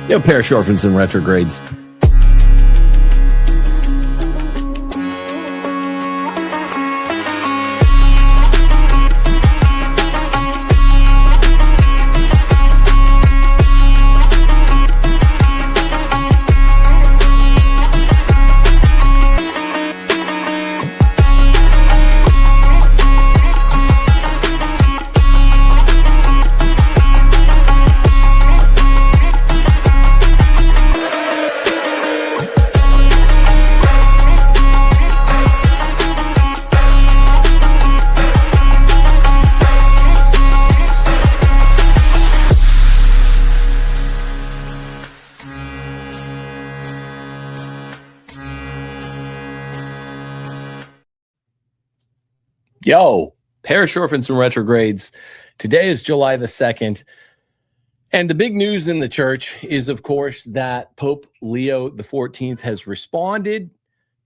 You have parish orphans and retrogrades. Yo, parish orphans and retrogrades. Today is July the 2nd. And the big news in the church is, of course, that Pope Leo XIV has responded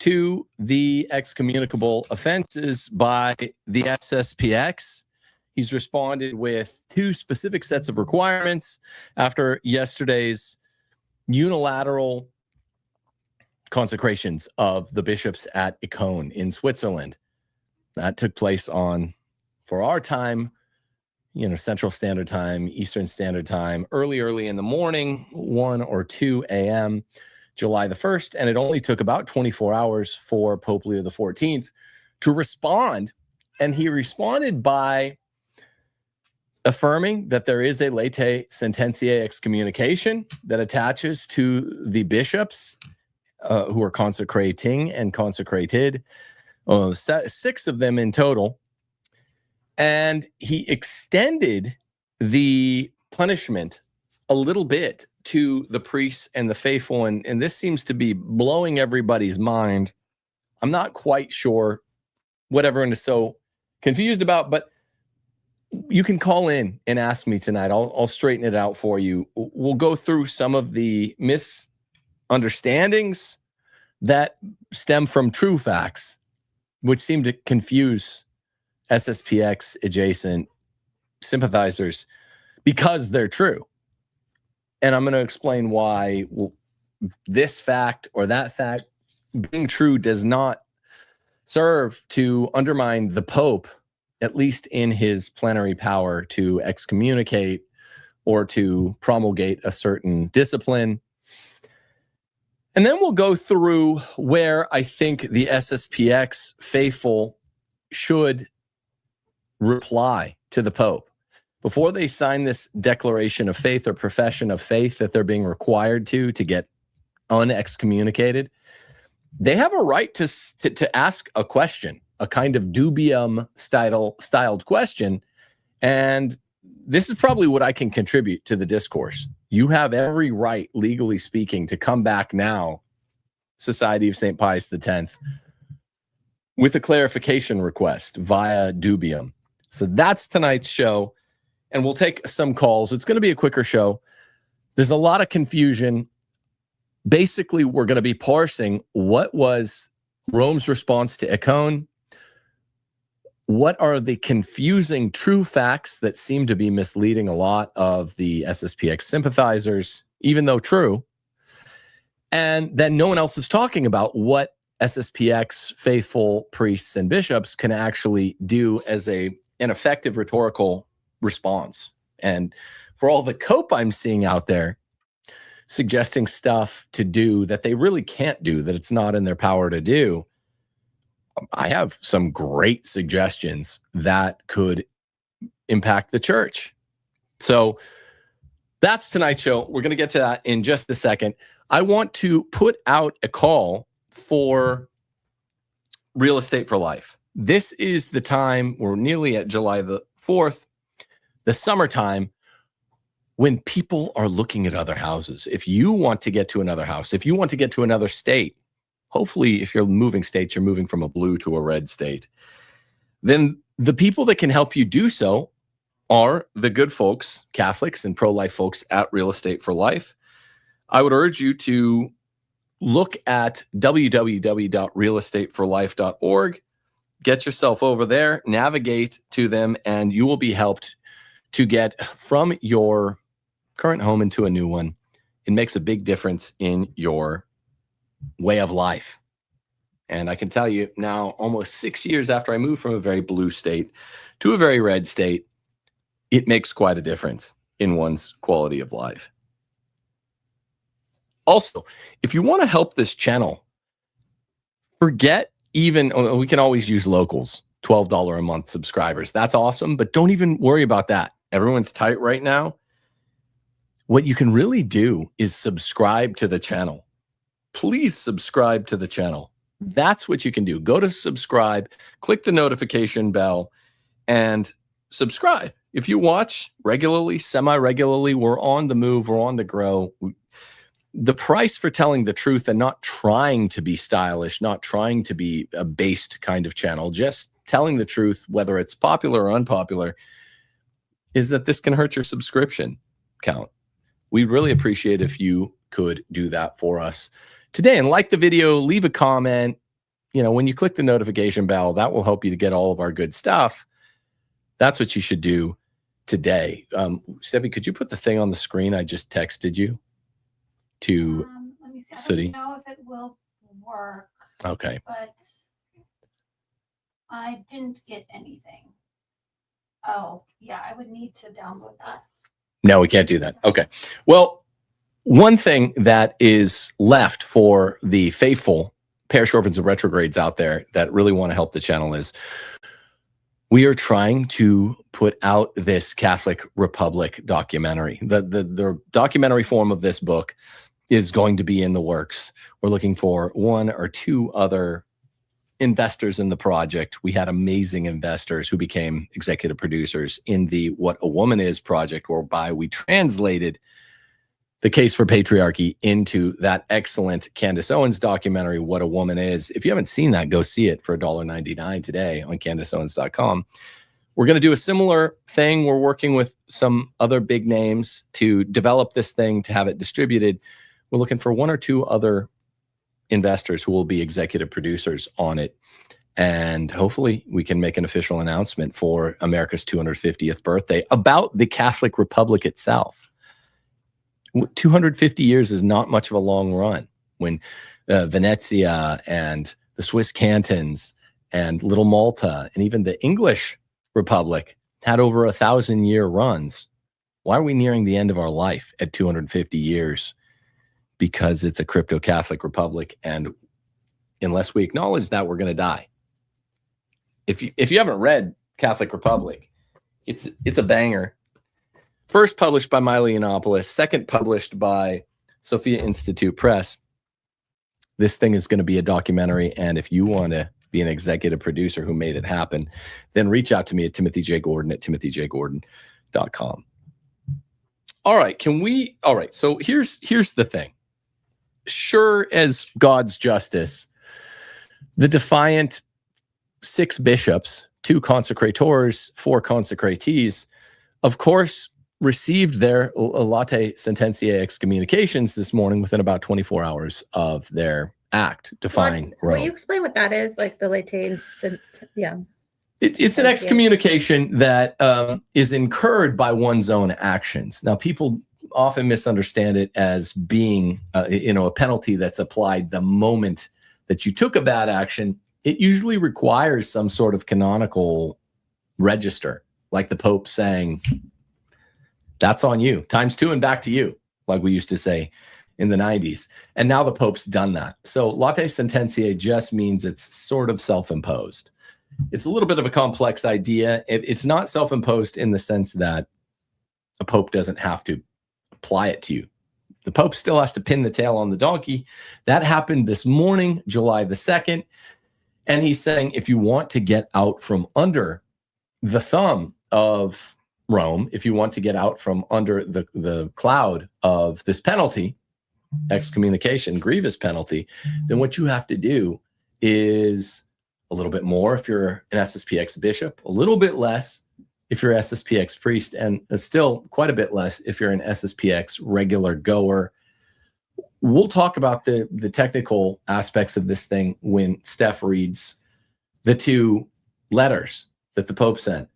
to the excommunicable offenses by the SSPX. He's responded with two specific sets of requirements after yesterday's unilateral consecrations of the bishops at Icone in Switzerland. That took place on, for our time, Central Standard Time, Eastern Standard Time, early in the morning, 1 or 2 a.m., July the 1st. And it only took about 24 hours for Pope Leo XIV to respond. And he responded by affirming that there is a latae sententiae excommunication that attaches to the bishops who are consecrating and consecrated. 6 of them in total. And he extended the punishment a little bit to the priests and the faithful. And this seems to be blowing everybody's mind. I'm not quite sure what everyone is so confused about, but you can call in and ask me tonight. I'll straighten it out for you. We'll go through some of the misunderstandings that stem from true facts, which seem to confuse SSPX adjacent sympathizers because they're true. And I'm going to explain why this fact or that fact being true does not serve to undermine the Pope, at least in his plenary power to excommunicate or to promulgate a certain discipline. And then we'll go through where I think the SSPX faithful should reply to the Pope. Before they sign this declaration of faith or profession of faith that they're being required to get unexcommunicated, they have a right to ask a question, a kind of dubium styled question. And this is probably what I can contribute to the discourse. You have every right, legally speaking, to come back now, Society of St. Pius X, with a clarification request via dubium. So that's tonight's show, and we'll take some calls. It's going to be a quicker show. There's a lot of confusion. Basically, we're going to be parsing what was Rome's response to Icone. What are the confusing true facts that seem to be misleading a lot of the SSPX sympathizers, even though true? And then no one else is talking about what SSPX faithful priests and bishops can actually do as an effective rhetorical response. And for all the cope I'm seeing out there suggesting stuff to do that they really can't do, that it's not in their power to do, I have some great suggestions that could impact the church. So that's tonight's show. We're going to get to that in just a second. I want to put out a call for Real Estate for Life. This is the time, we're nearly at July the 4th, the summertime, when people are looking at other houses. If you want to get to another house, if you want to get to another state, hopefully if you're moving states, you're moving from a blue to a red state, then the people that can help you do so are the good folks, Catholics and pro-life folks at Real Estate for Life. I would urge you to look at www.realestateforlife.org. Get yourself over there, navigate to them, and you will be helped to get from your current home into a new one It makes a big difference in your way of life. And I can tell you now, almost 6 years after I moved from a very blue state to a very red state, it makes quite a difference in one's quality of life. Also, if you want to help this channel, forget even, we can always use locals, $12 a month subscribers. That's awesome, but don't even worry about that. Everyone's tight right now. What you can really do is subscribe to the channel. Please subscribe to the channel. That's what you can do. Go to subscribe, click the notification bell, and subscribe. If you watch regularly, semi-regularly, we're on the move, we're on the grow. The price for telling the truth and not trying to be stylish, not trying to be a based kind of channel, just telling the truth, whether it's popular or unpopular, is that this can hurt your subscription count. We'd really appreciate if you could do that for us today, and like the video, leave a comment. You know, when you click the notification bell, that will help you to get all of our good stuff. That's what you should do today. Steffi, could you put the thing on the screen I just texted you to let me see. City? I don't know if it will work. Okay. But I didn't get anything. Oh, yeah, I would need to download that. No, we can't do that. Okay. Well, one thing that is left for the faithful parish orphans and retrogrades out there that really want to help the channel is we are trying to put out this Catholic Republic documentary. The documentary form of this book is going to be in the works. We're looking for 1 or 2 other investors in the project. We had amazing investors who became executive producers in the What a Woman Is project, whereby we translated the case for patriarchy into that excellent Candace Owens documentary, What a Woman Is. If you haven't seen that, go see it for $1.99 today on CandaceOwens.com. We're going to do a similar thing. We're working with some other big names to develop this thing, to have it distributed. We're looking for 1 or 2 other investors who will be executive producers on it. And hopefully we can make an official announcement for America's 250th birthday about the Catholic Republic itself. 250 years is not much of a long run. When Venezia and the Swiss cantons and Little Malta and even the English Republic had over 1,000-year runs. Why are we nearing the end of our life at 250 years? Because it's a crypto-Catholic republic, and unless we acknowledge that, we're going to die. If you haven't read Catholic Republic, it's a banger. First published by Milo Yiannopoulos, second published by Sophia Institute Press. This thing is going to be a documentary, and if you want to be an executive producer who made it happen, then reach out to me at timothyjgordon at timothyjgordon.com. All right, so here's the thing. Sure as God's justice, the defiant 6 bishops, 2 consecrators, 4 consecratees, of course, received their latae sententiae excommunications this morning within about 24 hours of their act defying Rome. Will you explain what that is? Like the latae, yeah. It's an excommunication that is incurred by one's own actions. Now, people often misunderstand it as being, a penalty that's applied the moment that you took a bad action. It usually requires some sort of canonical register, like the Pope saying, "That's on you, ×2 and back to you," like we used to say in the 90s. And now the Pope's done that. So latae sententiae just means it's sort of self-imposed. It's a little bit of a complex idea. It's not self-imposed in the sense that a Pope doesn't have to apply it to you. The Pope still has to pin the tail on the donkey. That happened this morning, July the 2nd. And he's saying, if you want to get out from under the thumb of Rome, if you want to get out from under the cloud of this penalty, excommunication, grievous penalty, then what you have to do is a little bit more if you're an SSPX bishop, a little bit less if you're SSPX priest, and still quite a bit less if you're an SSPX regular goer. We'll talk about the technical aspects of this thing when Steph reads the 2 letters that the Pope sent.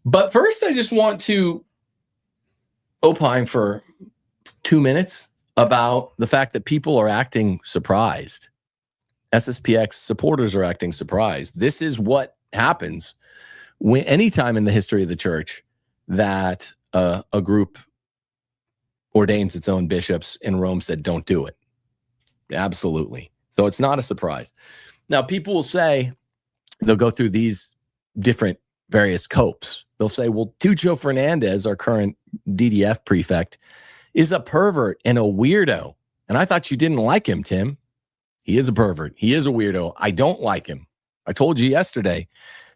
But first, I just want to opine for 2 minutes about the fact that people are acting surprised. SSPX supporters are acting surprised. This is what happens when anytime in the history of the church that a group ordains its own bishops and Rome said, don't do it. Absolutely. So it's not a surprise. Now, people will say, they'll go through these different various copes. They'll say, well, Tucho Fernandez, our current DDF prefect, is a pervert and a weirdo. And I thought you didn't like him, Tim. He is a pervert. He is a weirdo. I don't like him. I told you yesterday,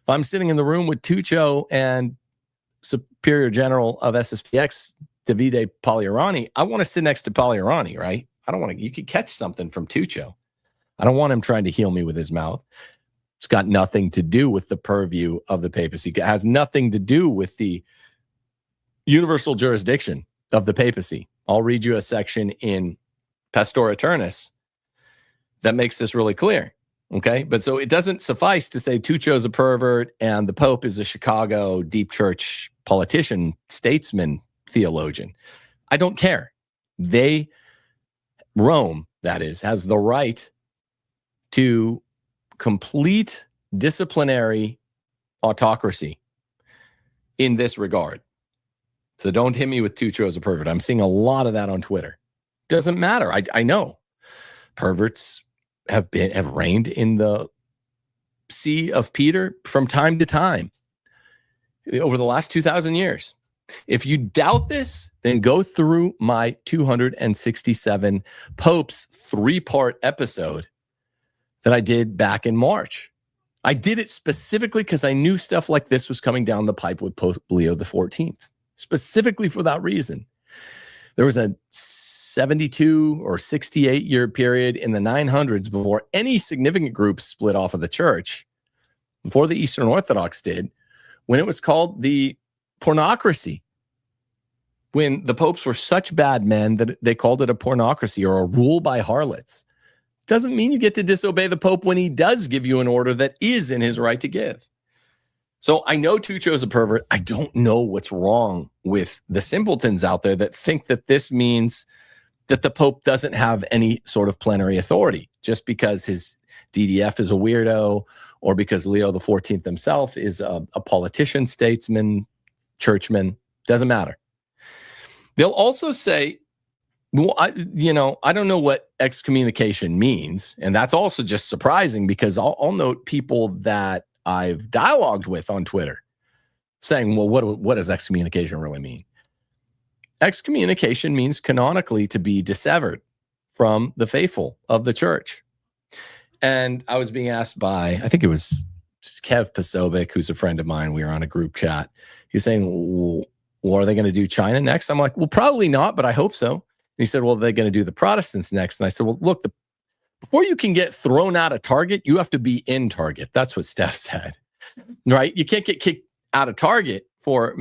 if I'm sitting in the room with Tucho and Superior General of SSPX, Davide Pagliarani, I want to sit next to Pagliarani, right? I don't want to, you could catch something from Tucho. I don't want him trying to heal me with his mouth. It's got nothing to do with the purview of the papacy. It has nothing to do with the universal jurisdiction of the papacy. I'll read you a section in Pastor Eternus that makes this really clear. Okay. But so it doesn't suffice to say Tucho's a pervert and the Pope is a Chicago deep church politician, statesman, theologian. I don't care. Rome, that is, has the right to complete disciplinary autocracy in this regard. So don't hit me with Tucho as a pervert. I'm seeing a lot of that on Twitter. Doesn't matter. I know perverts have reigned in the See of Peter from time to time over the last 2,000 years. If you doubt this, then go through my 267 Popes 3-part episode that I did back in March. I did it specifically because I knew stuff like this was coming down the pipe with Pope Leo XIV, specifically for that reason. There was a 72 or 68 year period in the 900s before any significant groups split off of the church, before the Eastern Orthodox did, when it was called the pornocracy, when the popes were such bad men that they called it a pornocracy or a rule by harlots. Doesn't mean you get to disobey the Pope when he does give you an order that is in his right to give. So I know Tucho's a pervert. I don't know what's wrong with the simpletons out there that think that this means that the Pope doesn't have any sort of plenary authority just because his DDF is a weirdo or because Leo XIV himself is a politician, statesman, churchman. Doesn't matter. They'll also say, well, I don't know what excommunication means. And that's also just surprising because I'll note people that I've dialogued with on Twitter saying, well, what does excommunication really mean? Excommunication means canonically to be dissevered from the faithful of the church. And I was being asked by, I think it was Kev Pasovic, who's a friend of mine. We were on a group chat. He was saying, well, are they going to do China next? I'm like, well, probably not, but I hope so. And he said, well, they're going to do the Protestants next. And I said, well, look, before you can get thrown out of Target, you have to be in Target. That's what Steph said, right? You can't get kicked out of Target for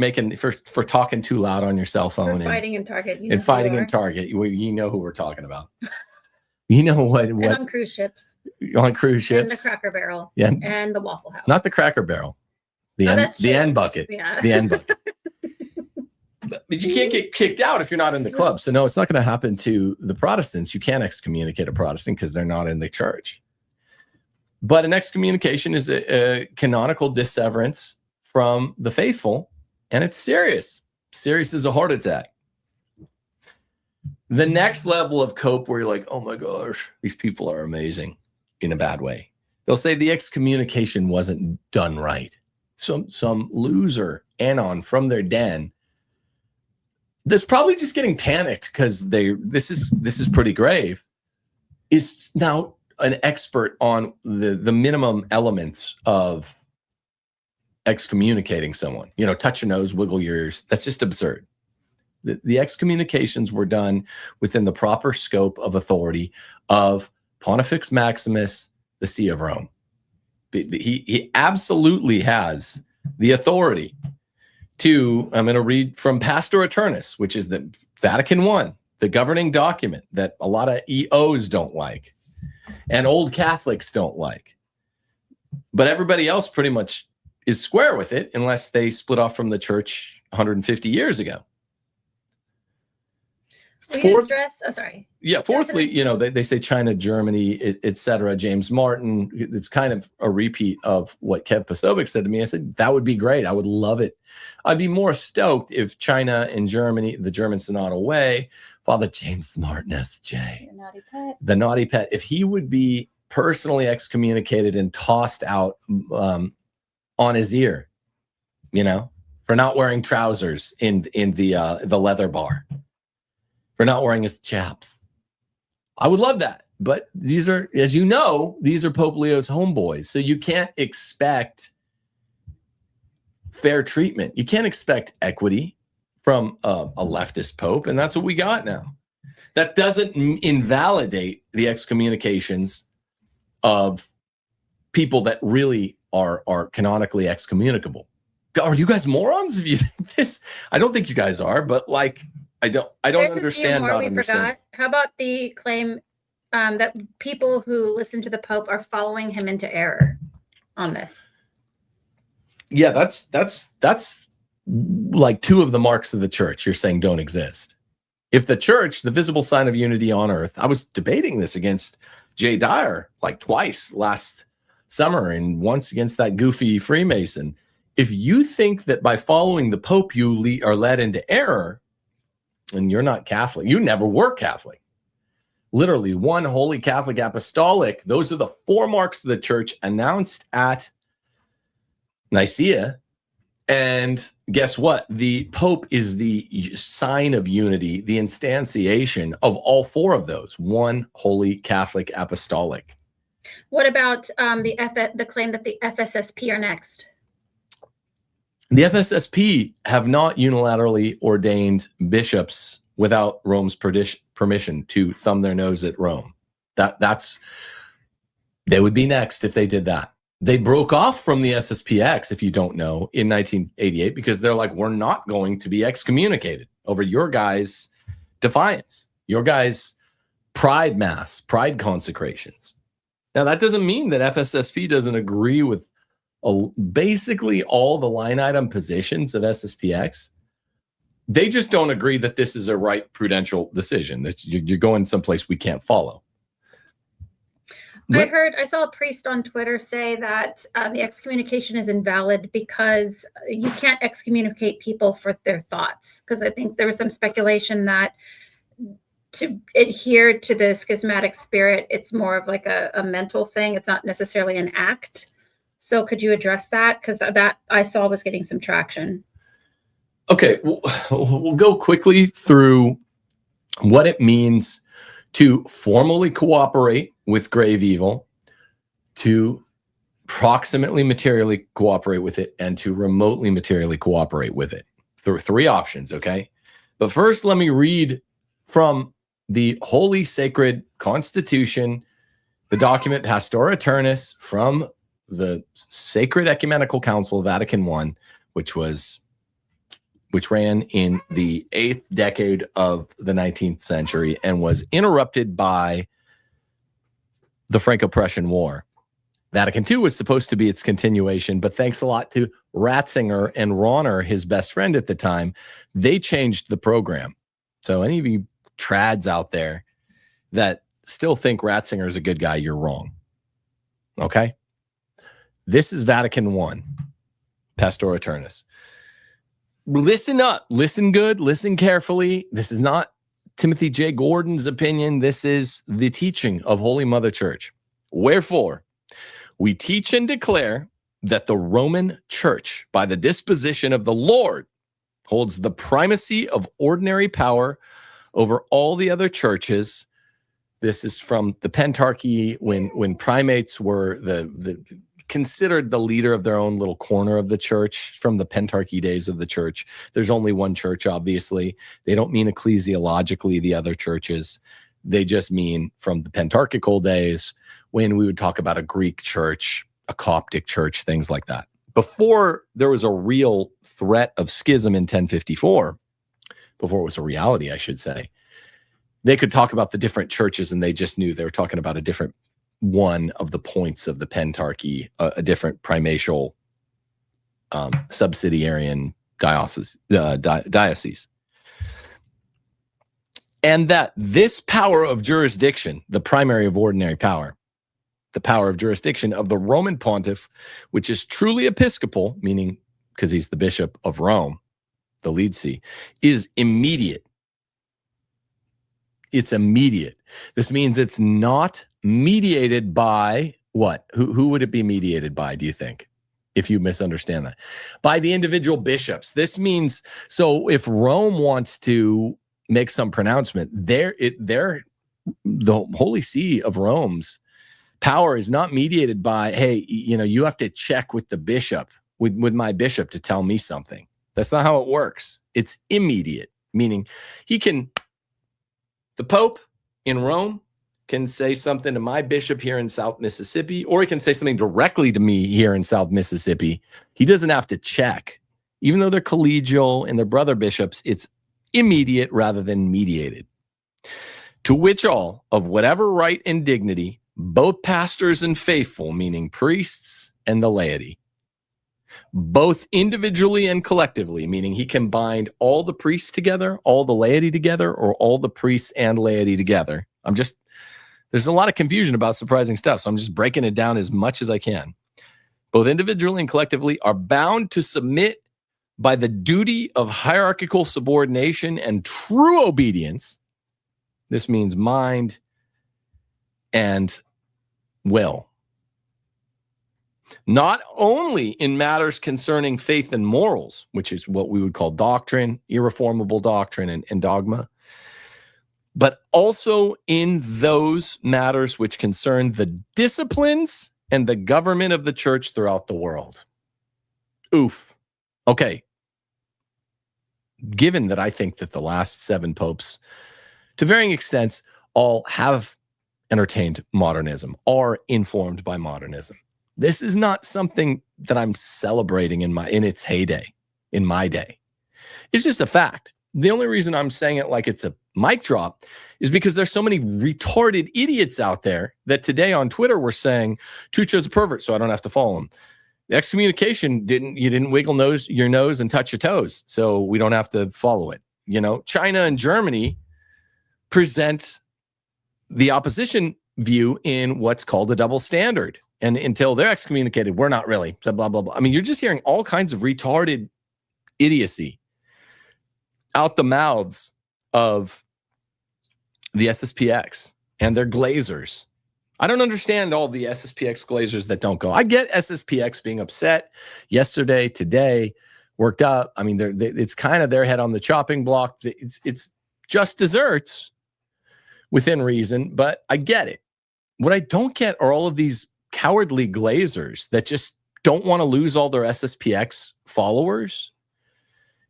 talking too loud on your cell phone. For fighting in Target. And fighting in Target. You know who we're talking about. You know what? And on cruise ships. On cruise ships. And the Cracker Barrel. Yeah. And the Waffle House. Not the Cracker Barrel. The end bucket. Yeah. The end bucket. But you can't get kicked out if you're not in the club. So no, it's not going to happen to the Protestants. You can't excommunicate a Protestant because they're not in the church. But an excommunication is a canonical disseverance from the faithful, and it's serious. Serious as a heart attack. The next level of cope where you're like, oh my gosh, these people are amazing in a bad way. They'll say the excommunication wasn't done right. Some loser anon from their den that's probably just getting panicked because this is pretty grave, is now an expert on the minimum elements of excommunicating someone. Touch your nose, wiggle your ears. That's just absurd. The excommunications were done within the proper scope of authority of Pontifex Maximus, the See of Rome. He absolutely has the authority to, I'm going to read from Pastor Eternus, which is the Vatican I, the governing document that a lot of EOs don't like and old Catholics don't like. But everybody else pretty much is square with it unless they split off from the church 150 years ago. We didn't Fourth, address. Oh, sorry. yeah. Fourthly, you know, they say China, Germany, et cetera. James Martin. It's kind of a repeat of what Kev Posobiec said to me. I said, that would be great. I would love it. I'd be more stoked if China and Germany, the German Synod away, Father James Martin, SJ, The naughty pet. the naughty pet, if he would be personally excommunicated and tossed out on his ear, you know, for not wearing trousers in the leather bar, for not wearing his chaps. I would love that. But these are, as you know, these are Pope Leo's homeboys. So you can't expect fair treatment. You can't expect equity from a leftist pope. And that's what we got now. That doesn't invalidate the excommunications of people that really are canonically excommunicable. Are you guys morons if you think this? I don't think you guys are, but like, I don't understand. More Not we understand. forgot. How about the claim that people who listen to the Pope are following him into error on this? Yeah, that's like two of the marks of the church you're saying don't exist. If the church, the visible sign of unity on earth, I was debating this against Jay Dyer like twice last summer and once against that goofy Freemason. If you think that by following the Pope you are led into error, and you're not Catholic, you never were Catholic. Literally, one holy Catholic apostolic, those are the four marks of the church announced at Nicaea. And guess what? The Pope is the sign of unity, the instantiation of all four of those. One holy Catholic apostolic. What about the claim that the FSSP are next? The FSSP have not unilaterally ordained bishops without Rome's permission to thumb their nose at Rome. They would be next if they did that. They broke off from the SSPX, if you don't know, in 1988 because they're like, we're not going to be excommunicated over your guys' defiance, your guys' pride mass, pride consecrations. Now, that doesn't mean that FSSP doesn't agree with basically all the line item positions of SSPX. They just don't agree that this is a right prudential decision. That you're going someplace we can't follow. I saw a priest on Twitter say that the excommunication is invalid because you can't excommunicate people for their thoughts. Because I think there was some speculation that to adhere to the schismatic spirit, it's more of like a mental thing. It's not necessarily an act. So could you address that? Because that I saw was getting some traction. Okay, we'll go quickly through what it means to formally cooperate with grave evil, to proximately materially cooperate with it, and to remotely materially cooperate with it. There are three options, okay? But first, let me read from the Holy Sacred Constitution, the document Pastora Aeternus from the Sacred Ecumenical Council of Vatican I, which ran in the 8th decade of the 19th century and was interrupted by the Franco-Prussian War. Vatican II was supposed to be its continuation, but thanks a lot to Ratzinger and Ronner, his best friend at the time, they changed the program. So any of you trads out there that still think Ratzinger is a good guy, you're wrong. Okay? This is Vatican I, Pastora Aeternus. Listen up, listen good, listen carefully. This is not Timothy J. Gordon's opinion. This is the teaching of Holy Mother Church. Wherefore, we teach and declare that the Roman Church, by the disposition of the Lord, holds the primacy of ordinary power over all the other churches. This is from the Pentarchy, when primates were considered the leader of their own little corner of the church, from the Pentarchy days of the church. There's only one church, obviously. They don't mean ecclesiologically the other churches. They just mean from the Pentarchical days, when we would talk about a Greek church, a Coptic church, things like that. Before there was a real threat of schism in 1054, before it was a reality, I should say, they could talk about the different churches and they just knew they were talking about a different one of the points of the Pentarchy, a different primatial subsidiarian diocese. And that this power of jurisdiction, the primary of ordinary power, the power of jurisdiction of the Roman pontiff, which is truly episcopal, meaning because he's the bishop of Rome, the lead see, is immediate. It's immediate. This means it's not mediated by what? Who would it be mediated by, do you think? If you misunderstand that. By the individual bishops. This means, so if Rome wants to make some pronouncement, the Holy See of Rome's power is not mediated by, hey, you have to check with the bishop, with my bishop to tell me something. That's not how it works. It's immediate, meaning the Pope in Rome can say something to my bishop here in South Mississippi, or he can say something directly to me here in South Mississippi. He doesn't have to check. Even though they're collegial and they're brother bishops, it's immediate rather than mediated. To which all, of whatever right and dignity, both pastors and faithful, meaning priests and the laity, both individually and collectively, meaning he can bind all the priests together, all the laity together, or all the priests and laity together. There's a lot of confusion about surprising stuff, so I'm just breaking it down as much as I can. Both individually and collectively are bound to submit by the duty of hierarchical subordination and true obedience. This means mind and will. Not only in matters concerning faith and morals, which is what we would call doctrine, irreformable doctrine, and dogma, but also in those matters which concern the disciplines and the government of the church throughout the world. Oof. Okay. Given that I think that the last 7 popes, to varying extents, all have entertained modernism, are informed by modernism. This is not something that I'm celebrating in its heyday, in my day. It's just a fact. The only reason I'm saying it like it's a mic drop is because there's so many retarded idiots out there that today on Twitter were saying, Tucho's a pervert, so I don't have to follow him. The excommunication you didn't wiggle your nose and touch your toes, so we don't have to follow it. China and Germany present the opposition view in what's called a double standard. And until they're excommunicated, we're not really. So blah, blah, blah. I mean, you're just hearing all kinds of retarded idiocy out the mouths of the SSPX and their glazers. I don't understand all the SSPX glazers that don't go. I get SSPX being upset yesterday, today, worked up. I mean, it's kind of their head on the chopping block. It's just desserts within reason, but I get it. What I don't get are all of these cowardly glazers that just don't want to lose all their SSPX followers.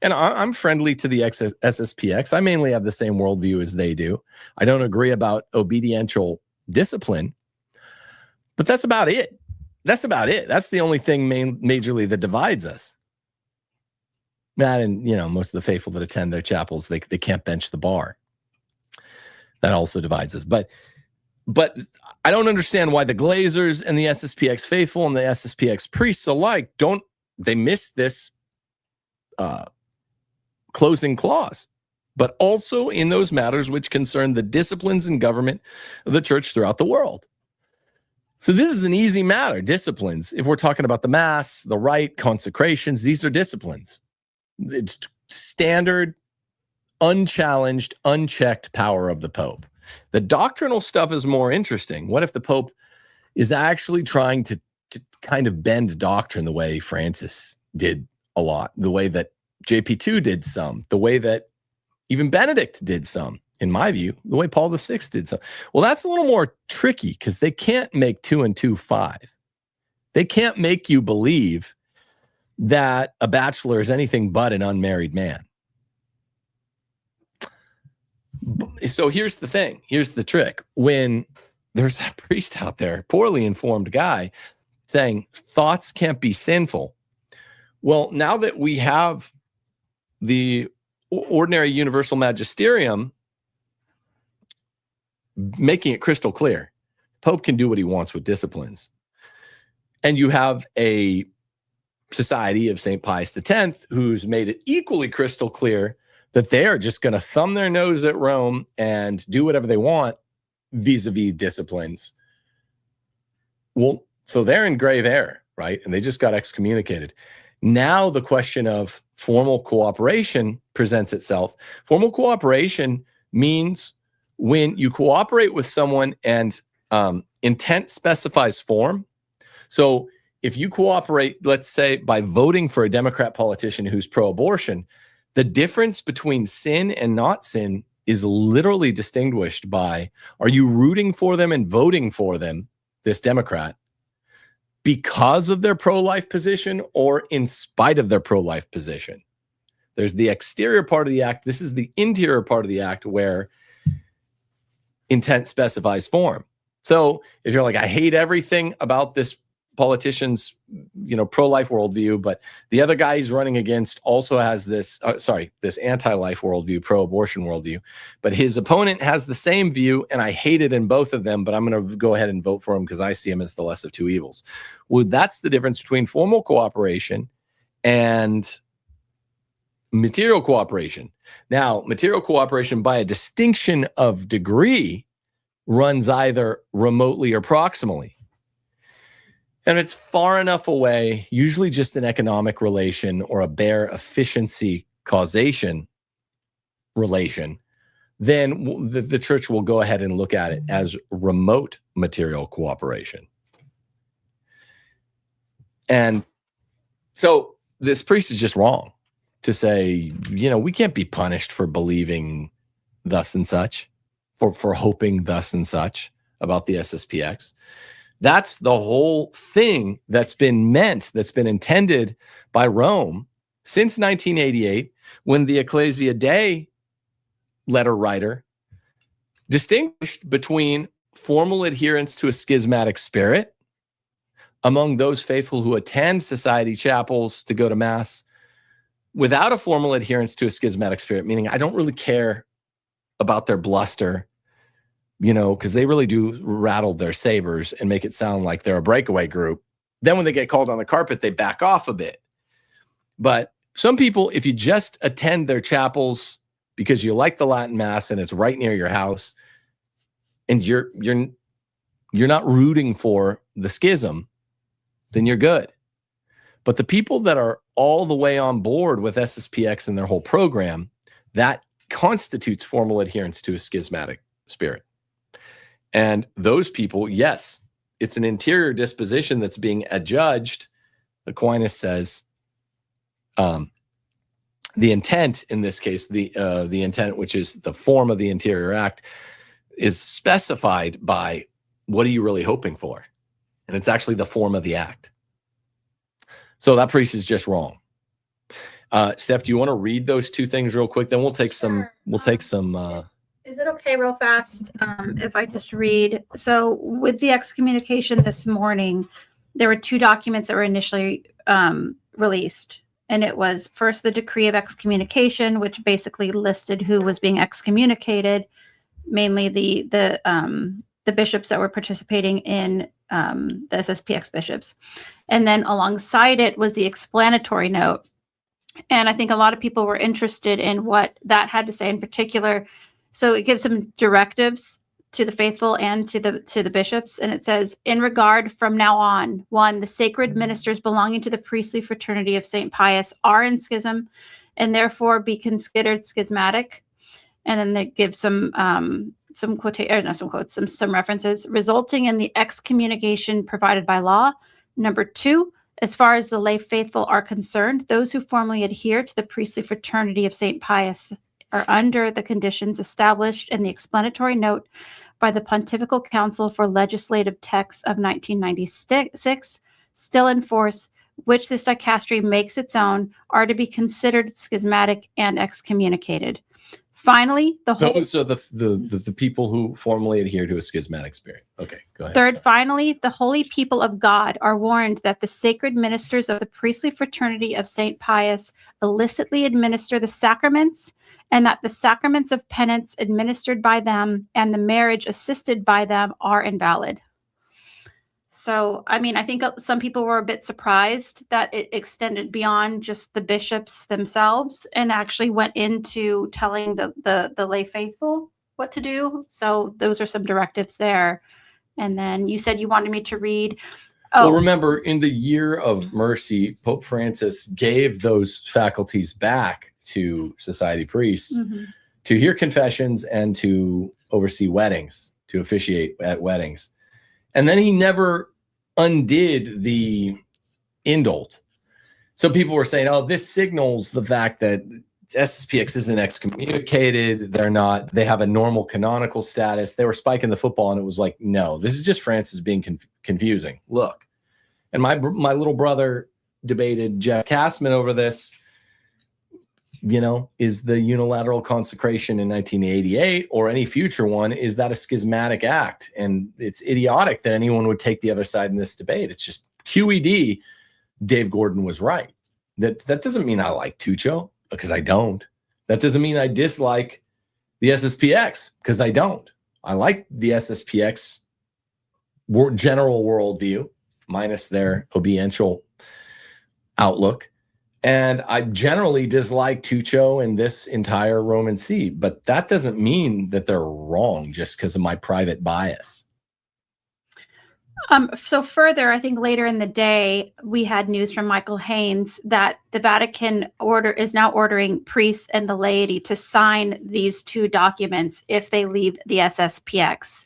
And I'm friendly to the SSPX. I mainly have the same worldview as they do. I don't agree about obediential discipline, but that's about it. That's about it. That's the only thing majorly that divides us. That and, most of the faithful that attend their chapels, they can't bench the bar. That also divides us. But I don't understand why the glazers and the SSPX faithful and the SSPX priests alike they miss this closing clause, but also in those matters which concern the disciplines and government of the church throughout the world. So this is an easy matter, disciplines. If we're talking about the Mass, the rite, consecrations, these are disciplines. It's standard, unchallenged, unchecked power of the Pope. The doctrinal stuff is more interesting. What if the Pope is actually trying to kind of bend doctrine the way Francis did a lot, the way that JP2 did some, the way that even Benedict did some, in my view, the way Paul VI did some. Well, that's a little more tricky because they can't make 2 and 2 5. They can't make you believe that a bachelor is anything but an unmarried man. So here's the thing. Here's the trick. When there's that priest out there, poorly informed guy, saying thoughts can't be sinful. Well, now that we have the ordinary universal magisterium making it crystal clear, Pope can do what he wants with disciplines. And you have a society of St. Pius X who's made it equally crystal clear that they are just going to thumb their nose at Rome and do whatever they want vis-a-vis disciplines. Well, so they're in grave error, right? And they just got excommunicated. Now the question of formal cooperation presents itself. Formal cooperation means when you cooperate with someone and intent specifies form. So if you cooperate, let's say, by voting for a Democrat politician who's pro-abortion, the difference between sin and not sin is literally distinguished by, are you rooting for them and voting for them, this Democrat, because of their pro-life position or in spite of their pro-life position? There's the exterior part of the act. This is the interior part of the act where intent specifies form. So if you're like, I hate everything about this politician's, pro-life worldview, but the other guy he's running against also has this, this anti-life worldview, pro-abortion worldview, but his opponent has the same view, and I hate it in both of them, but I'm going to go ahead and vote for him because I see him as the less of two evils. Well, that's the difference between formal cooperation and material cooperation. Now, material cooperation, by a distinction of degree, runs either remotely or proximally. And it's far enough away, usually just an economic relation or a bare efficiency causation relation, then the church will go ahead and look at it as remote material cooperation. And so this priest is just wrong to say, we can't be punished for believing thus and such, for hoping thus and such about the SSPX. That's the whole thing that's been intended by Rome since 1988, when the Ecclesia Dei letter writer distinguished between formal adherence to a schismatic spirit among those faithful who attend society chapels to go to Mass without a formal adherence to a schismatic spirit, meaning I don't really care about their bluster, because they really do rattle their sabers and make it sound like they're a breakaway group. Then when they get called on the carpet, they back off a bit. But some people, if you just attend their chapels because you like the Latin Mass and it's right near your house, and you're not rooting for the schism, then you're good. But the people that are all the way on board with SSPX and their whole program, that constitutes formal adherence to a schismatic spirit. And those people, yes, it's an interior disposition that's being adjudged. Aquinas says the intent in this case, the intent, which is the form of the interior act, is specified by what are you really hoping for? And it's actually the form of the act. So that priest is just wrong. Steph, do you want to read those two things real quick? Then we'll take some. Is it okay real fast if I just read? So with the excommunication this morning, there were two documents that were initially released. And it was first the decree of excommunication, which basically listed who was being excommunicated, mainly the bishops that were participating in the SSPX bishops. And then alongside it was the explanatory note. And I think a lot of people were interested in what that had to say in particular. So it gives some directives to the faithful and to the bishops. And it says, in regard from now on, 1, the sacred ministers belonging to the priestly fraternity of St. Pius are in schism and therefore be considered schismatic. And then they give some references, resulting in the excommunication provided by law. Number 2, as far as the lay faithful are concerned, those who formally adhere to the priestly fraternity of St. Pius are under the conditions established in the explanatory note by the Pontifical Council for Legislative Texts of 1996, still in force, which this dicastery makes its own, are to be considered schismatic and excommunicated. Finally, those are the people who formally adhere to a schismatic spirit. Okay, go ahead. Third, finally, the holy people of God are warned that the sacred ministers of the priestly fraternity of St. Pius illicitly administer the sacraments, and that the sacraments of penance administered by them and the marriage assisted by them are invalid. So, I mean, I think some people were a bit surprised that it extended beyond just the bishops themselves and actually went into telling the lay faithful what to do. So those are some directives there. And then you said you wanted me to read. Well, remember, in the year of mercy, Pope Francis gave those faculties back to society priests to hear confessions and to oversee weddings, to officiate at weddings. And then he never undid the indult. So people were saying, oh, this signals the fact that SSPX isn't excommunicated. They have a normal canonical status. They were spiking the football, and it was like, no, this is just Francis being confusing. Look. And my little brother debated Jeff Kastman over this. You know, is the unilateral consecration in 1988 or any future one, is that a schismatic act? And it's idiotic that anyone would take the other side in this debate. It's just QED. Dave Gordon was right. That doesn't mean I like Tuccio, because I don't. That doesn't mean I dislike the SSPX, because I don't. I like the SSPX general worldview, minus their obediential outlook. And I generally dislike Tuccio and this entire Roman See, but that doesn't mean that they're wrong just because of my private bias. So further, I think later in the day, we had news from Michael Haynes that the Vatican is now ordering priests and the laity to sign these two documents if they leave the SSPX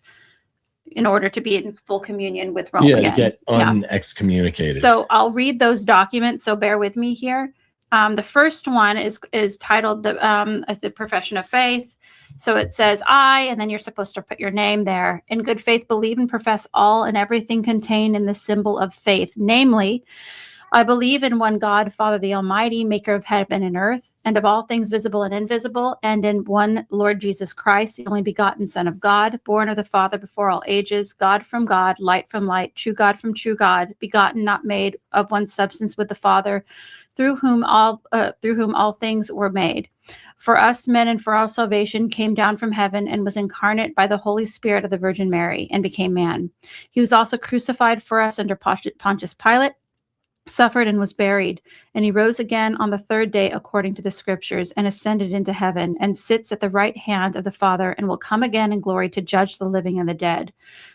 in order to be in full communion with Rome again. To get unexcommunicated. So I'll read those documents, so bear with me here. The first one is titled the Profession of Faith. So it says, I, and then you're supposed to put your name there. In good faith, believe and profess all and everything contained in the symbol of faith. Namely, I believe in one God, Father, the Almighty, maker of heaven and earth, and of all things visible and invisible, and in one Lord Jesus Christ, the only begotten Son of God, born of the Father before all ages, God from God, light from light, true God from true God, begotten, not made, of one substance with the Father, through whom all things were made. For us men and for our salvation came down from heaven and was incarnate by the Holy Spirit of the Virgin Mary and became man. He was also crucified for us under Pontius Pilate, suffered and was buried, and he rose again on the third day according to the scriptures, and ascended into heaven, and sits at the right hand of the Father, and will come again in glory to judge the living and the dead,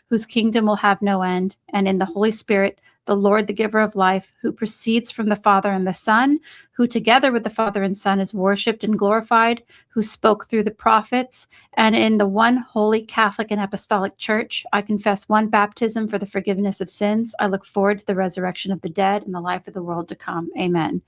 whose kingdom will have no end. And in the Holy Spirit, the Lord, the giver of life, who proceeds from the Father and the Son, who together with the Father and Son is worshipped and glorified, who spoke through the prophets, and in the one holy Catholic and Apostolic Church, I confess one baptism for the forgiveness of sins. I look forward to the resurrection of the dead and the life of the world to come. Amen.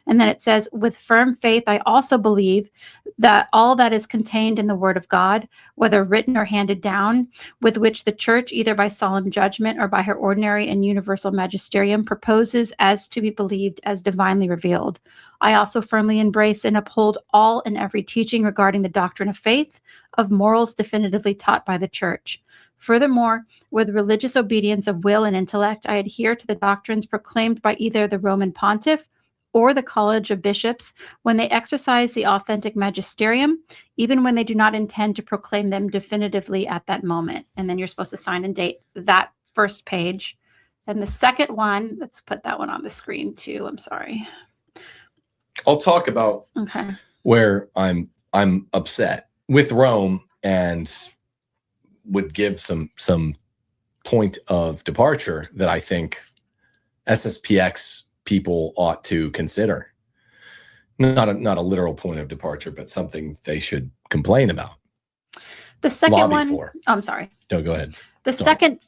And then it says, with firm faith, I also believe that all that is contained in the Word of God, whether written or handed down, with which the Church, either by solemn judgment or by her ordinary and universal magisterium, proposes as to be believed as divinely revealed. I also firmly embrace and uphold all and every teaching regarding the doctrine of faith, of morals definitively taught by the Church. Furthermore, with religious obedience of will and intellect, I adhere to the doctrines proclaimed by either the Roman Pontiff or the College of Bishops when they exercise the authentic magisterium, even when they do not intend to proclaim them definitively at that moment. And then you're supposed to sign and date that first page. And the second one, let's put that one on the screen too. I'm sorry. I'll talk about where I'm upset with Rome and would give some point of departure that I think SSPX people ought to consider. Not a literal point of departure, but something they should complain about. The second one, I'm sorry. No, go ahead. The second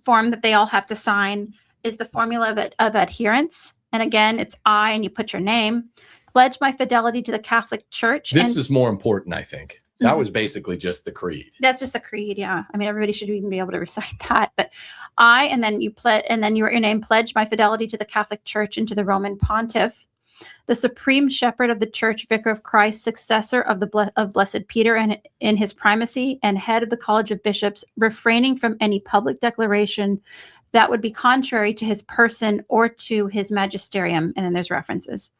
form that they all have to sign is the formula of adherence. And again, it's I, and you put your name. Pledge my fidelity to the Catholic Church. This is more important, I think. That was basically just the creed. That's just the creed, yeah. I mean, everybody should even be able to recite that. But I, and then your name, pledge my fidelity to the Catholic Church and to the Roman Pontiff, the supreme shepherd of the Church, vicar of Christ, successor of Blessed Peter and in his primacy, and head of the College of Bishops, refraining from any public declaration that would be contrary to his person or to his magisterium. And then there's references.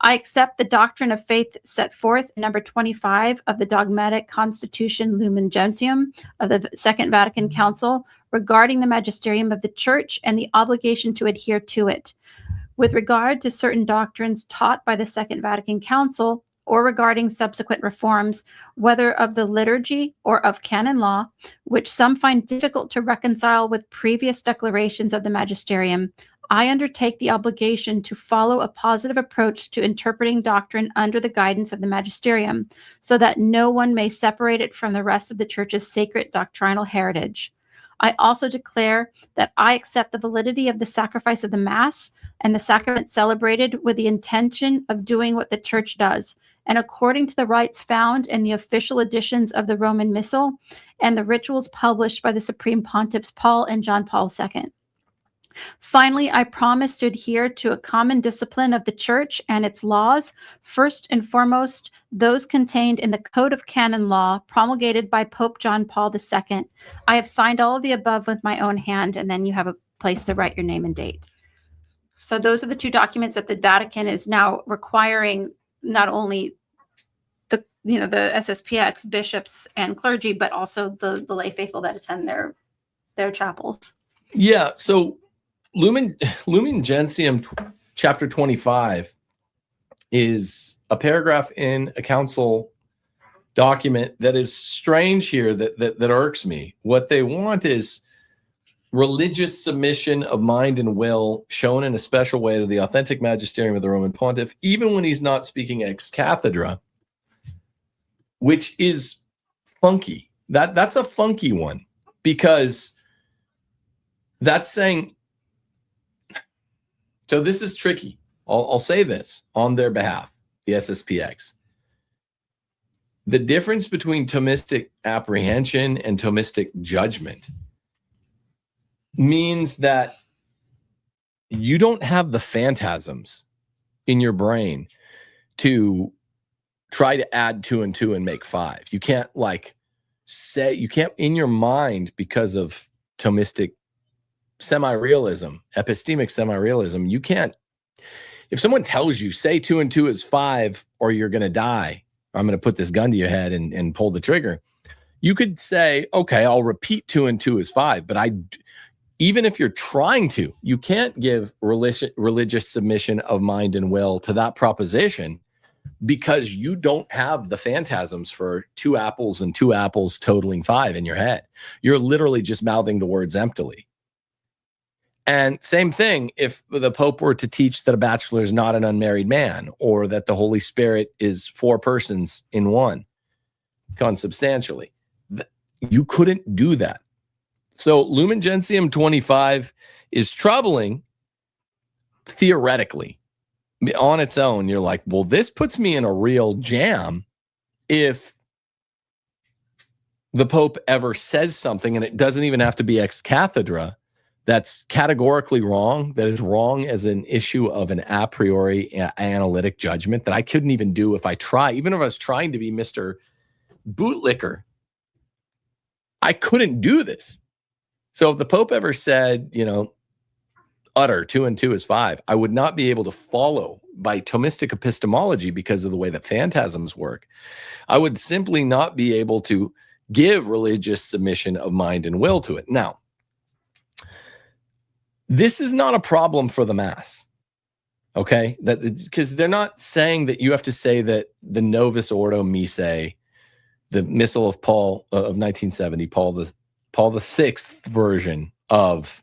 I accept the doctrine of faith set forth in number 25 of the Dogmatic Constitution Lumen Gentium of the Second Vatican Council regarding the magisterium of the Church and the obligation to adhere to it. With regard to certain doctrines taught by the Second Vatican Council or regarding subsequent reforms, whether of the liturgy or of canon law, which some find difficult to reconcile with previous declarations of the magisterium, I undertake the obligation to follow a positive approach to interpreting doctrine under the guidance of the magisterium, so that no one may separate it from the rest of the Church's sacred doctrinal heritage. I also declare that I accept the validity of the sacrifice of the Mass and the sacrament celebrated with the intention of doing what the Church does, and according to the rites found in the official editions of the Roman Missal and the rituals published by the Supreme Pontiffs Paul and John Paul II. Finally, I promise to adhere to a common discipline of the Church and its laws, first and foremost, those contained in the Code of Canon Law promulgated by Pope John Paul II. I have signed all of the above with my own hand, and then you have a place to write your name and date. So those are the two documents that the Vatican is now requiring not only the SSPX bishops and clergy, but also the lay faithful that attend their chapels. Yeah, so Lumen Gentium chapter 25 is a paragraph in a council document that is strange here, that irks me. What they want is religious submission of mind and will shown in a special way to the authentic magisterium of the Roman Pontiff, even when he's not speaking ex cathedra, which is funky. That's a funky one, because that's saying, so this is tricky. I'll say this on their behalf, the SSPX. The difference between Thomistic apprehension and Thomistic judgment means that you don't have the phantasms in your brain to try to add 2 and 2 and make 5. You can't you can't in your mind, because of Thomistic semi-realism, epistemic semi-realism, you can't, if someone tells you, say 2 and 2 is 5, or you're going to die, or I'm going to put this gun to your head and pull the trigger, you could say, okay, I'll repeat 2 and 2 is 5, but even if you're trying to, you can't give religious submission of mind and will to that proposition, because you don't have the phantasms for 2 apples and 2 apples totaling 5 in your head. You're literally just mouthing the words emptily. And same thing if the Pope were to teach that a bachelor is not an unmarried man, or that the Holy Spirit is 4 persons in one, consubstantially. You couldn't do that. So Lumen Gentium 25 is troubling theoretically. On its own, you're like, well, this puts me in a real jam if the Pope ever says something, and it doesn't even have to be ex cathedra, that's categorically wrong, that is wrong as an issue of an a priori analytic judgment that I couldn't even do if I try. Even if I was trying to be Mr. Bootlicker, I couldn't do this. So if the Pope ever said, utter 2 and 2 is 5, I would not be able to follow by Thomistic epistemology because of the way that phantasms work. I would simply not be able to give religious submission of mind and will to it. Now, this is not a problem for the Mass, okay? Because they're not saying that you have to say that the Novus Ordo Missae, the Missal of Paul of 1970, Paul the Sixth version of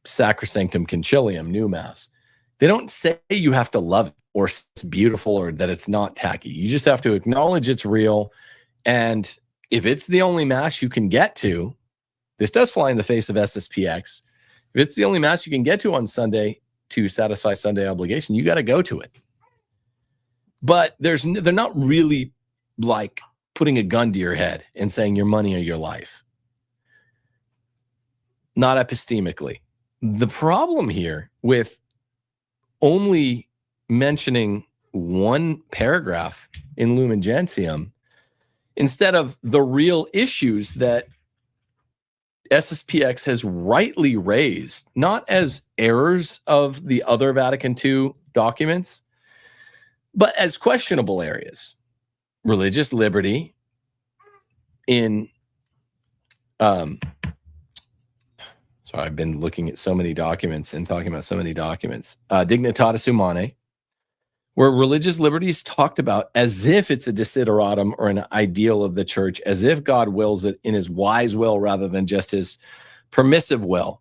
Sacrosanctum Concilium, New Mass. They don't say you have to love it, or it's beautiful, or that it's not tacky. You just have to acknowledge it's real. And if it's the only Mass you can get to, this does fly in the face of SSPX. If it's the only Mass you can get to on Sunday to satisfy Sunday obligation, you got to go to it. But they're not really like putting a gun to your head and saying your money or your life. Not epistemically. The problem here with only mentioning one paragraph in Lumen Gentium instead of the real issues that SSPX has rightly raised, not as errors of the other Vatican II documents, but as questionable areas. Religious liberty in, sorry, I've been looking at so many documents and talking about so many documents. Dignitatis Humanae, where religious liberty is talked about as if it's a desideratum or an ideal of the church, as if God wills it in his wise will rather than just his permissive will.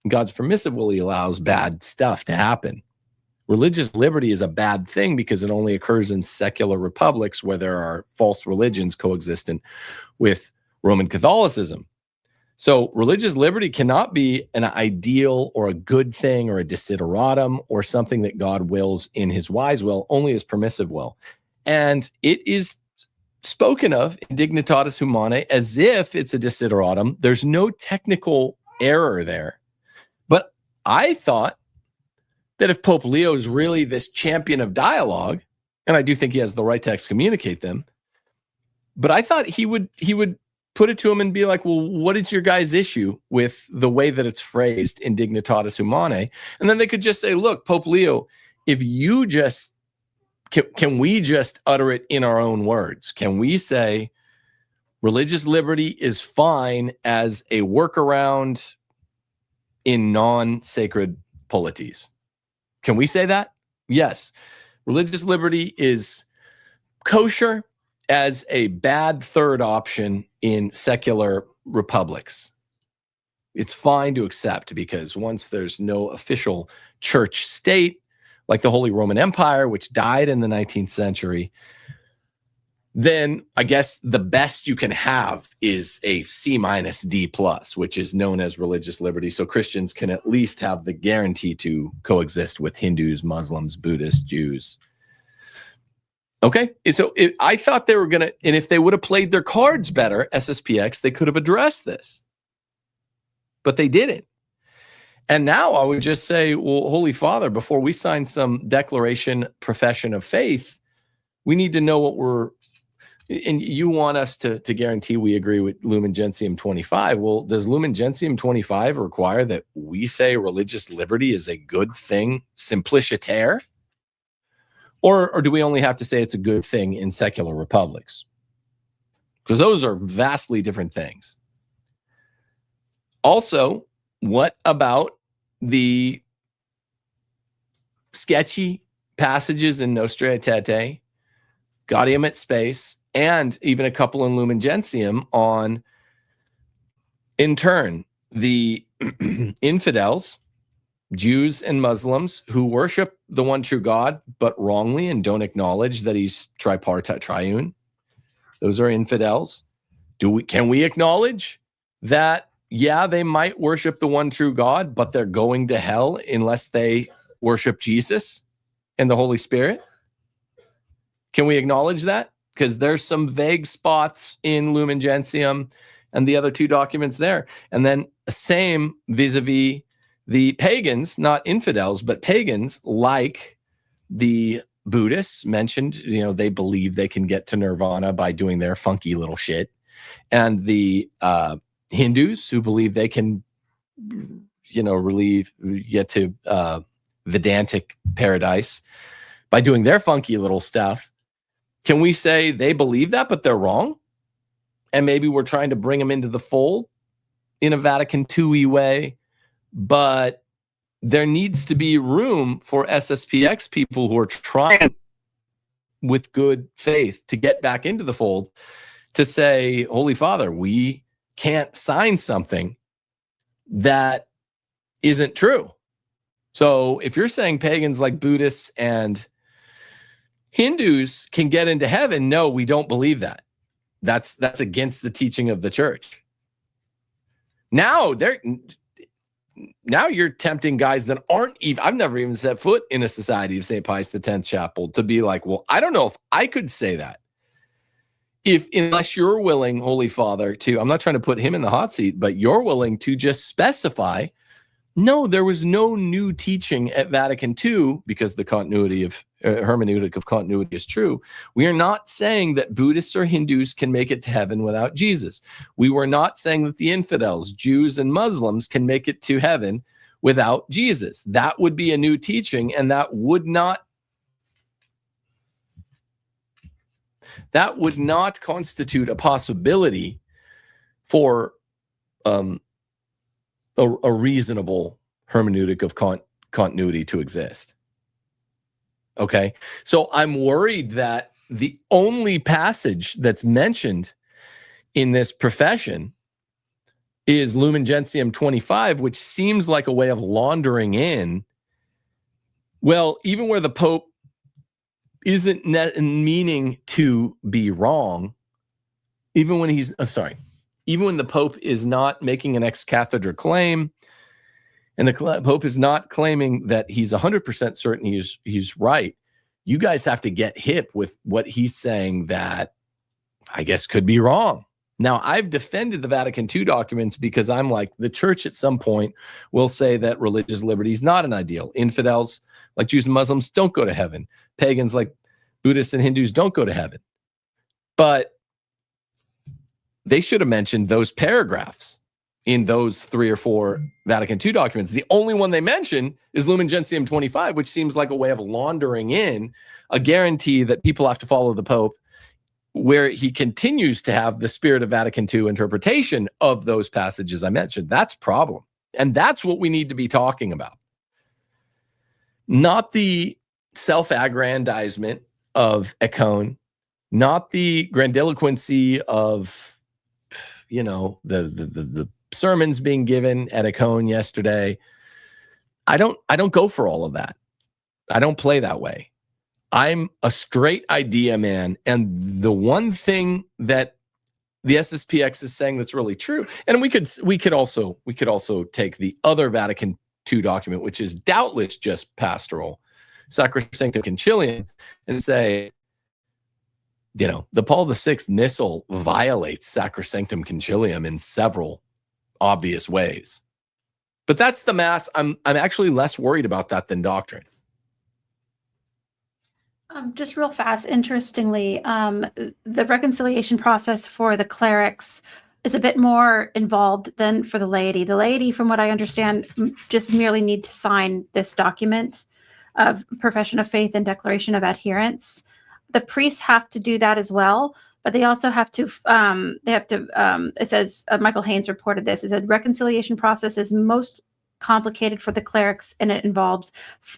God's permissive will, he allows bad stuff to happen. Religious liberty is a bad thing because it only occurs in secular republics where there are false religions coexistent with Roman Catholicism. So religious liberty cannot be an ideal or a good thing or a desideratum or something that God wills in his wise will, only his permissive will. And it is spoken of in Dignitatis Humanae as if it's a desideratum. There's no technical error there. But I thought that if Pope Leo is really this champion of dialogue, and I do think he has the right to excommunicate them, but I thought he would put it to him and be like, well, what is your guys' issue with the way that it's phrased in Dignitatis Humanae? And then they could just say, look, Pope Leo, if you just, can we just utter it in our own words? Can we say religious liberty is fine as a workaround in non-sacred polities? Can we say that? Yes. Religious liberty is kosher as a bad third option in secular republics. It's fine to accept because once there's no official church state, like the Holy Roman Empire, which died in the 19th century, then I guess the best you can have is a C-D+, which is known as religious liberty. So Christians can at least have the guarantee to coexist with Hindus, Muslims, Buddhists, Jews. Okay, so I thought they were going to, and if they would have played their cards better, SSPX, they could have addressed this. But they didn't. And now I would just say, well, Holy Father, before we sign some declaration, profession of faith, we need to know what we're, and you want us to guarantee we agree with Lumen Gentium 25. Well, does Lumen Gentium 25 require that we say religious liberty is a good thing, simpliciter? Or do we only have to say it's a good thing in secular republics? Because those are vastly different things. Also, what about the sketchy passages in Nostra Aetate, Gaudium et Spes, and even a couple in Lumen Gentium on, in turn, the infidels, Jews and Muslims who worship the one true God, but wrongly and don't acknowledge that he's tripartite triune. Those are infidels. Can we acknowledge that, yeah, they might worship the one true God, but they're going to hell unless they worship Jesus and the Holy Spirit? Can we acknowledge that? Because there's some vague spots in Lumen Gentium and the other two documents there. And then same vis-a-vis the pagans, not infidels, but pagans like the Buddhists mentioned, they believe they can get to nirvana by doing their funky little shit. And the Hindus who believe they can, get to Vedantic paradise by doing their funky little stuff. Can we say they believe that, but they're wrong? And maybe we're trying to bring them into the fold in a Vatican II-y way, but there needs to be room for SSPX people who are trying with good faith to get back into the fold to say, Holy Father, we can't sign something that isn't true. So if you're saying pagans like Buddhists and Hindus can get into heaven, no, we don't believe that. That's against the teaching of the church. Now you're tempting guys that aren't even, I've never even set foot in a Society of St. Pius X chapel to be like, well, I don't know if I could say that. Unless you're willing, Holy Father, I'm not trying to put him in the hot seat, but you're willing to just specify, no, there was no new teaching at Vatican II because the continuity of hermeneutic of continuity is true, we are not saying that Buddhists or Hindus can make it to heaven without Jesus. We were not saying that the infidels, Jews and Muslims, can make it to heaven without Jesus. That would be a new teaching, and that would not constitute a possibility for a reasonable hermeneutic of continuity to exist. Okay, so I'm worried that the only passage that's mentioned in this profession is Lumen Gentium 25, which seems like a way of laundering in, well, even where the Pope isn't meaning to be wrong, even when even when the Pope is not making an ex cathedra claim, and the Pope is not claiming that he's 100% certain he's right, you guys have to get hip with what he's saying that I guess could be wrong. Now, I've defended the Vatican II documents because I'm like, the church at some point will say that religious liberty is not an ideal. Infidels like Jews and Muslims don't go to heaven. Pagans like Buddhists and Hindus don't go to heaven. But they should have mentioned those paragraphs in those 3 or 4 Vatican II documents. The only one they mention is Lumen Gentium 25, which seems like a way of laundering in a guarantee that people have to follow the Pope, where he continues to have the spirit of Vatican II interpretation of those passages I mentioned. That's a problem. And that's what we need to be talking about. Not the self-aggrandizement of Econ, not the grandiloquency of, the sermons being given at Econ yesterday. I don't go for all of that. I don't play that way. I'm a straight idea man, and the one thing that the SSPX is saying that's really true, and we could also take the other Vatican II document, which is doubtless just pastoral, Sacrosanctum Concilium, and say, the Paul VI Missal violates Sacrosanctum Concilium in several obvious ways. But that's the mass. I'm actually less worried about that than doctrine. Just real fast, interestingly, the reconciliation process for the clerics is a bit more involved than for the laity. The laity, from what I understand, just merely need to sign this document of profession of faith and declaration of adherence. The priests have to do that as well, but they also have to, it says, Michael Haynes reported this, it said reconciliation process is most complicated for the clerics, and it involves,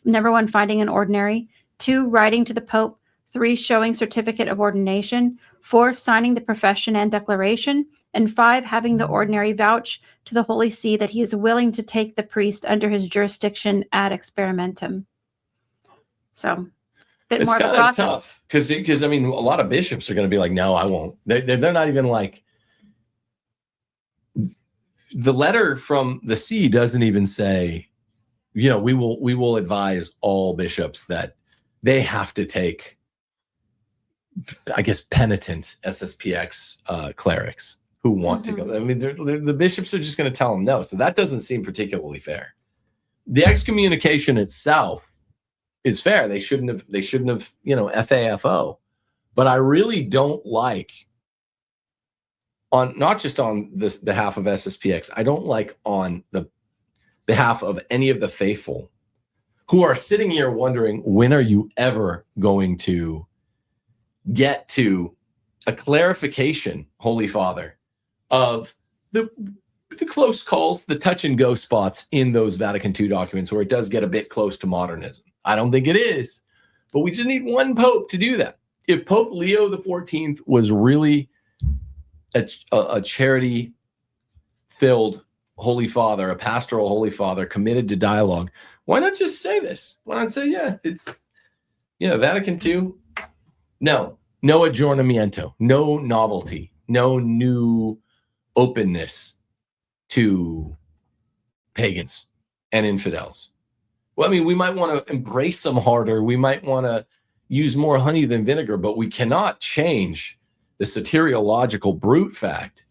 number 1, finding an ordinary, 2, writing to the Pope, 3, showing certificate of ordination, 4, signing the profession and declaration, and 5, having the ordinary vouch to the Holy See that he is willing to take the priest under his jurisdiction ad experimentum. So, bit more of a process. Tough because I mean, a lot of bishops are going to be like, no, I won't. They're not even like. The letter from the See doesn't even say, we will advise all bishops that they have to take, I guess, penitent SSPX clerics who want to go. I mean, the bishops are just going to tell them no. So that doesn't seem particularly fair. The excommunication itself is fair. They shouldn't have, FAFO. But I really don't like, on not just on the behalf of SSPX, I don't like on the behalf of any of the faithful who are sitting here wondering, when are you ever going to get to a clarification, Holy Father, of the close calls, the touch and go spots in those Vatican II documents where it does get a bit close to modernism. I don't think it is, but we just need one Pope to do that. If Pope Leo XIV was really a charity-filled Holy Father, a pastoral Holy Father committed to dialogue, why not just say this? Why not say, it's, Vatican II, no aggiornamento, no novelty, no new openness to pagans and infidels. Well, I mean, we might want to embrace them harder. We might want to use more honey than vinegar, but we cannot change the soteriological brute fact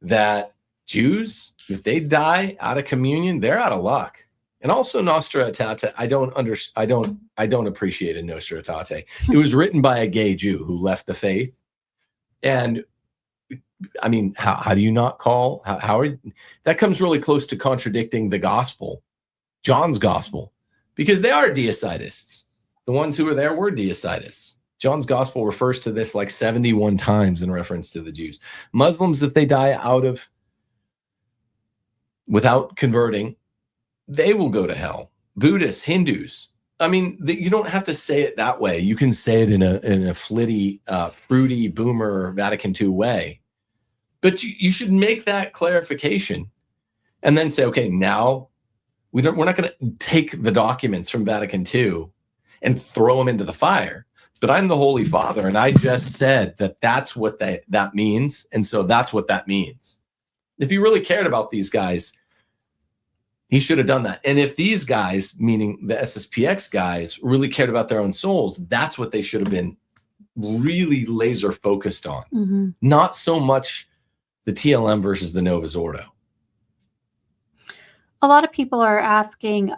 that Jews, if they die out of communion, they're out of luck. And also Nostra Aetate, I don't appreciate a Nostra Aetate. It was written by a gay Jew who left the faith. And I mean, how do you not call, that comes really close to contradicting the gospel, John's gospel, because they are deicidists. The ones who were there were deicidists. John's gospel refers to this like 71 times in reference to the Jews. Muslims, if they die without converting, they will go to hell. Buddhists, Hindus. I mean, you don't have to say it that way. You can say it in a flitty, fruity, boomer Vatican II way. But you should make that clarification and then say, okay, now we're not going to take the documents from Vatican II and throw them into the fire. But I'm the Holy Father, and I just said that that's what that means, and so that's what that means. If he really cared about these guys, he should have done that. And if these guys, meaning the SSPX guys, really cared about their own souls, that's what they should have been really laser focused on. Not so much the TLM versus the Novus Ordo. A lot of people are asking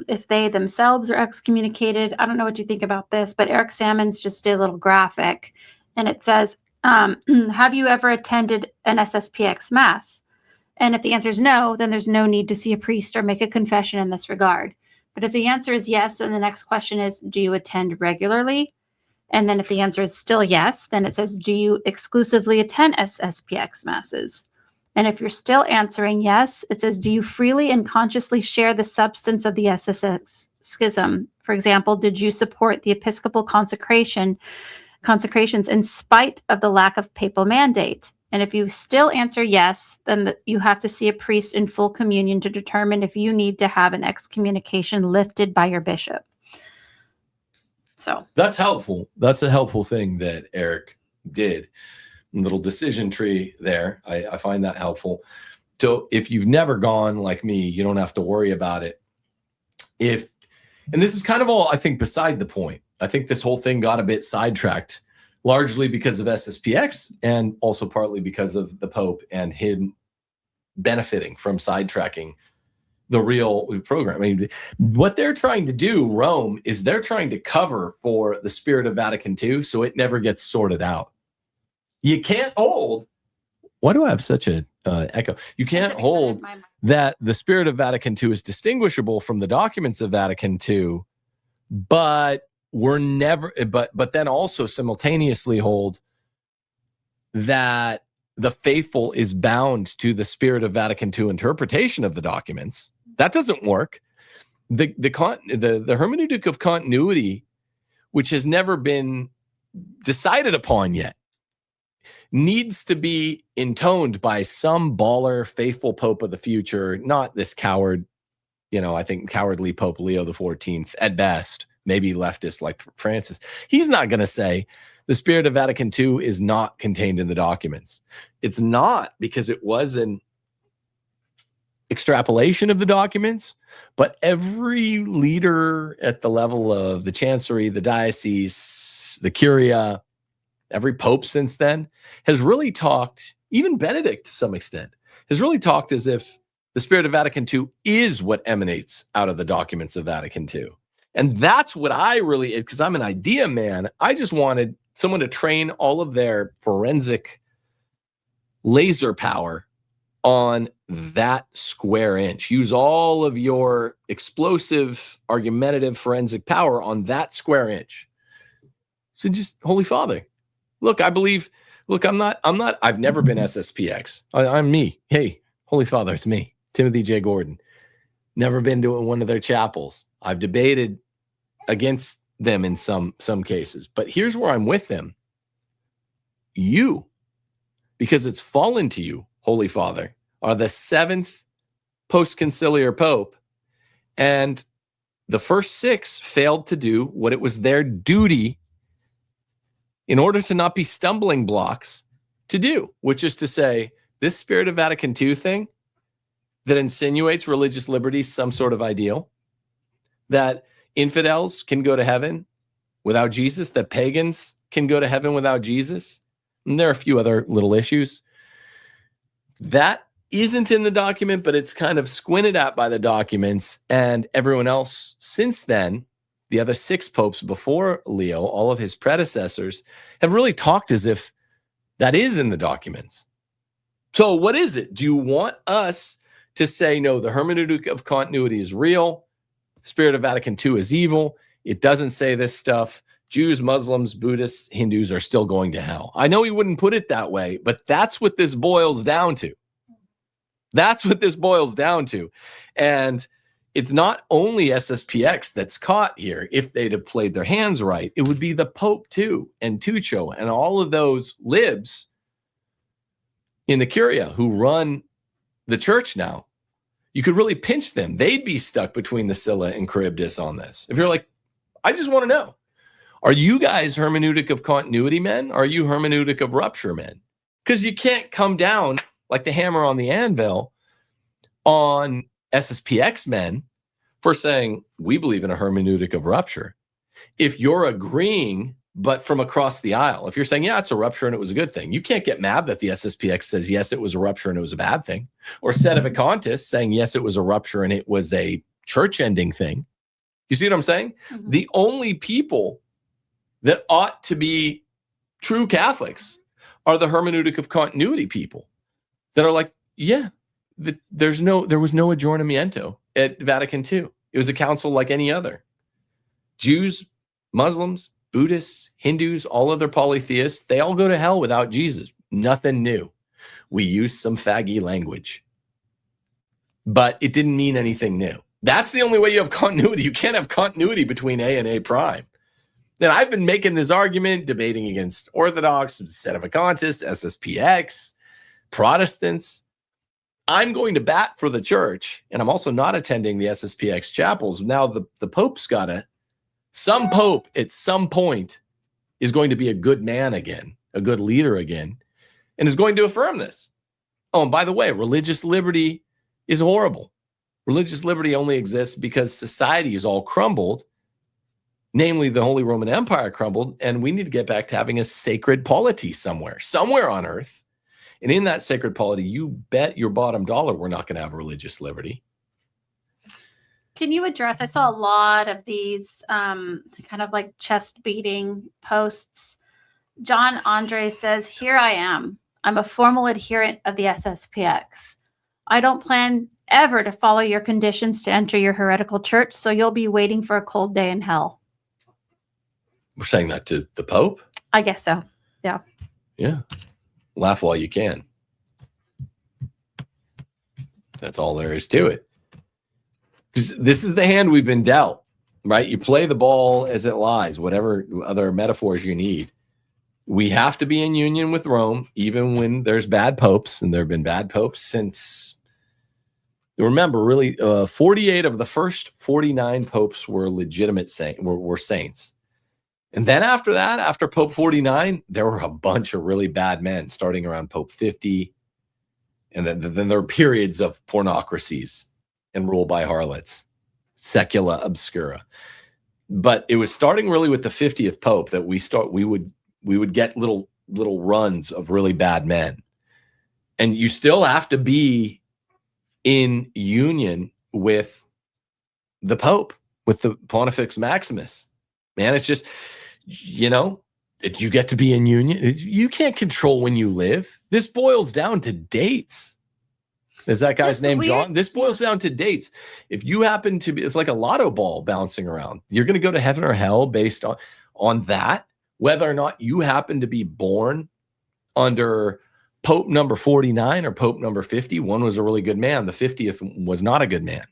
if they themselves are excommunicated. I don't know what you think about this, but Eric Salmons just did a little graphic, and it says, have you ever attended an SSPX mass? And if the answer is no, then there's no need to see a priest or make a confession in this regard. But if the answer is yes, then the next question is, do you attend regularly? And then if the answer is still yes, then it says, do you exclusively attend SSPX masses? And if you're still answering yes, it says, do you freely and consciously share the substance of the SSX schism? For example, did you support the Episcopal consecrations in spite of the lack of papal mandate? And if you still answer yes, then you have to see a priest in full communion to determine if you need to have an excommunication lifted by your bishop. So that's helpful. That's a helpful thing that Eric did. Little decision tree there. I find that helpful. So if you've never gone like me, you don't have to worry about it. And this is kind of all, I think, beside the point. I think this whole thing got a bit sidetracked, largely because of SSPX and also partly because of the Pope and him benefiting from sidetracking the real program. I mean, what they're trying to do, Rome, is they're trying to cover for the spirit of Vatican II so it never gets sorted out. You can't hold. Why do I have such a echo? You can't hold that the spirit of Vatican II is distinguishable from the documents of Vatican II, but but then also simultaneously hold that the faithful is bound to the spirit of Vatican II interpretation of the documents. That doesn't work. The hermeneutic of continuity, which has never been decided upon yet, needs to be intoned by some baller, faithful Pope of the future, not this coward, I think cowardly Pope Leo XIV at best, maybe leftist like Francis. He's not going to say the spirit of Vatican II is not contained in the documents. It's not because it was an extrapolation of the documents, but every leader at the level of the chancery, the diocese, the curia, every pope since then has really talked, even Benedict to some extent, has really talked as if the spirit of Vatican II is what emanates out of the documents of Vatican II. And that's what I really, because I'm an idea man, I just wanted someone to train all of their forensic laser power on that square inch. Use all of your explosive, argumentative, forensic power on that square inch. So just, Holy Father, look, I believe, I've never been SSPX. I'm me. Hey, Holy Father, it's me, Timothy J. Gordon. Never been to one of their chapels. I've debated against them in some cases, but here's where I'm with them. You, because it's fallen to you, Holy Father, are the 7th post-conciliar pope, and the first 6 failed to do what it was their duty in order to not be stumbling blocks to do, which is to say, this spirit of Vatican II thing that insinuates religious liberty, some sort of ideal, that infidels can go to heaven without Jesus, that pagans can go to heaven without Jesus. And there are a few other little issues. That isn't in the document, but it's kind of squinted at by the documents. And everyone else since then, the other 6 popes before Leo, all of his predecessors, have really talked as if that is in the documents. So what is it? Do you want us to say, no, the hermeneutic of continuity is real, Spirit of Vatican II is evil, it doesn't say this stuff, Jews, Muslims, Buddhists, Hindus are still going to hell? I know he wouldn't put it that way, but that's what this boils down to. That's what this boils down to. And it's not only SSPX that's caught here. If they'd have played their hands right, it would be the Pope too, and Tuccio, and all of those libs in the Curia who run the church now. You could really pinch them. They'd be stuck between the Scylla and Charybdis on this. If you're like, I just want to know, are you guys hermeneutic of continuity men? Or are you hermeneutic of rupture men? Because you can't come down like the hammer on the anvil on SSPX men for saying, we believe in a hermeneutic of rupture. If you're agreeing, but from across the aisle, if you're saying, yeah, it's a rupture and it was a good thing, you can't get mad that the SSPX says, yes, it was a rupture and it was a bad thing. Or Sedevacantis saying, yes, it was a rupture and it was a church-ending thing. You see what I'm saying? Mhm. The only people that ought to be true Catholics are the hermeneutic of continuity people that are like, yeah, there was no aggiornamento at Vatican II. It was a council like any other. Jews, Muslims, Buddhists, Hindus, all other polytheists, they all go to hell without Jesus. Nothing new. We use some faggy language, but it didn't mean anything new. That's the only way you have continuity. You can't have continuity between A and A prime. Then I've been making this argument, debating against Orthodox, Sedevacantists, SSPX, Protestants. I'm going to bat for the church, and I'm also not attending the SSPX chapels. Now the Pope's got to, some Pope at some point is going to be a good man again, a good leader again, and is going to affirm this. Oh, and by the way, religious liberty is horrible. Religious liberty only exists because society is all crumbled, namely the Holy Roman Empire crumbled, and we need to get back to having a sacred polity somewhere on earth. And in that sacred polity, you bet your bottom dollar we're not going to have religious liberty. Can you address? I saw a lot of these kind of like chest beating posts. John Andre says, "Here I am. I'm a formal adherent of the SSPX. I don't plan ever to follow your conditions to enter your heretical church, so you'll be waiting for a cold day in hell." We're saying that to the Pope? I guess so. Yeah. Yeah. Laugh while you can. That's all there is to it. Because this is the hand we've been dealt, right? You play the ball as it lies, whatever other metaphors you need. We have to be in union with Rome, even when there's bad popes, and there have been bad popes since, remember, really, 48 of the first 49 popes were legitimate were saints. And then after that, after Pope 49, there were a bunch of really bad men starting around Pope 50. And then there were periods of pornocracies and rule by harlots, secula obscura. But it was starting really with the 50th Pope that we would get little runs of really bad men. And you still have to be in union with the Pope, with the Pontifex Maximus. Man, it's just, you get to be in union. You can't control when you live. This boils down to dates. Is that guy's name John? This boils down to dates. If you happen to be, it's like a lotto ball bouncing around. You're going to go to heaven or hell based on that, whether or not you happen to be born under Pope number 49 or Pope number 50. One was a really good man. The 50th was not a good man.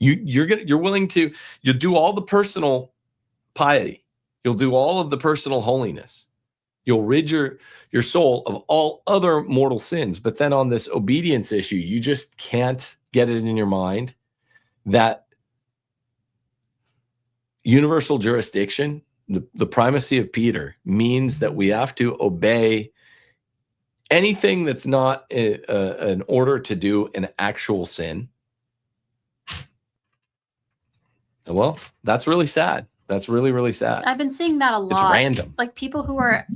You're willing to, you'll do all the personal piety. You'll do all of the personal holiness. You'll rid your soul of all other mortal sins. But then on this obedience issue, you just can't get it in your mind that universal jurisdiction, the primacy of Peter, means that we have to obey anything that's not an order to do an actual sin. Well, that's really sad. That's really, really sad. I've been seeing that a lot. It's random. Like people who are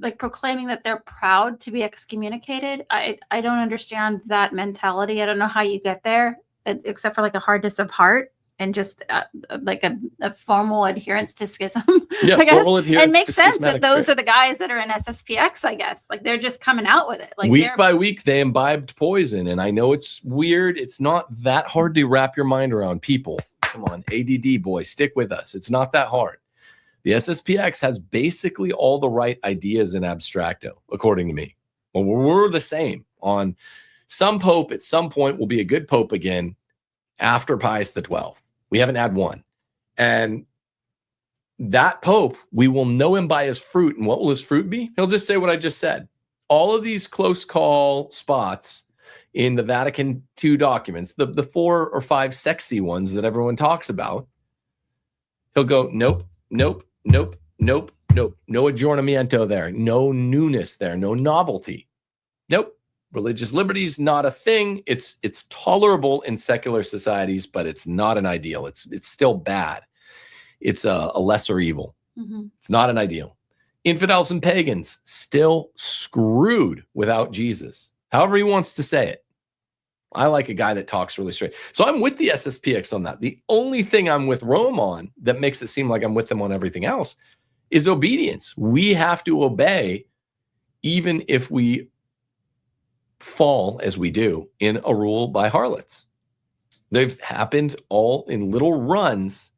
like proclaiming that they're proud to be excommunicated. I don't understand that mentality. I don't know how you get there, except for like a hardness of heart and just like a formal adherence to schism. Yeah, formal adherence. It makes to sense that schismatic those spirit. are the guys that are in SSPX, I guess. Like they're just coming out with it. Like week by week, they imbibed poison. And I know it's weird. It's not that hard to wrap your mind around. People, come on, ADD boy, stick with us. It's not that hard. The SSPX has basically all the right ideas in abstracto, according to me. Well, we're the same on some pope at some point will be a good pope again after Pius XII. We haven't had one. And that pope, we will know him by his fruit. And what will his fruit be? He'll just say what I just said. All of these close call spots in the Vatican II documents, the 4 or 5 sexy ones that everyone talks about, he'll go, nope, nope, nope, nope, nope. No aggiornamento there. No newness there. No novelty. Nope. Religious liberty is not a thing. It's tolerable in secular societies, but it's not an ideal. It's still bad. It's a lesser evil. It's not an ideal. Infidels and pagans still screwed without Jesus. However he wants to say it. I like a guy that talks really straight. So I'm with the SSPX on that. The only thing I'm with Rome on that makes it seem like I'm with them on everything else is obedience. We have to obey even if we fall, as we do, in a rule by harlots. They've happened all in little runs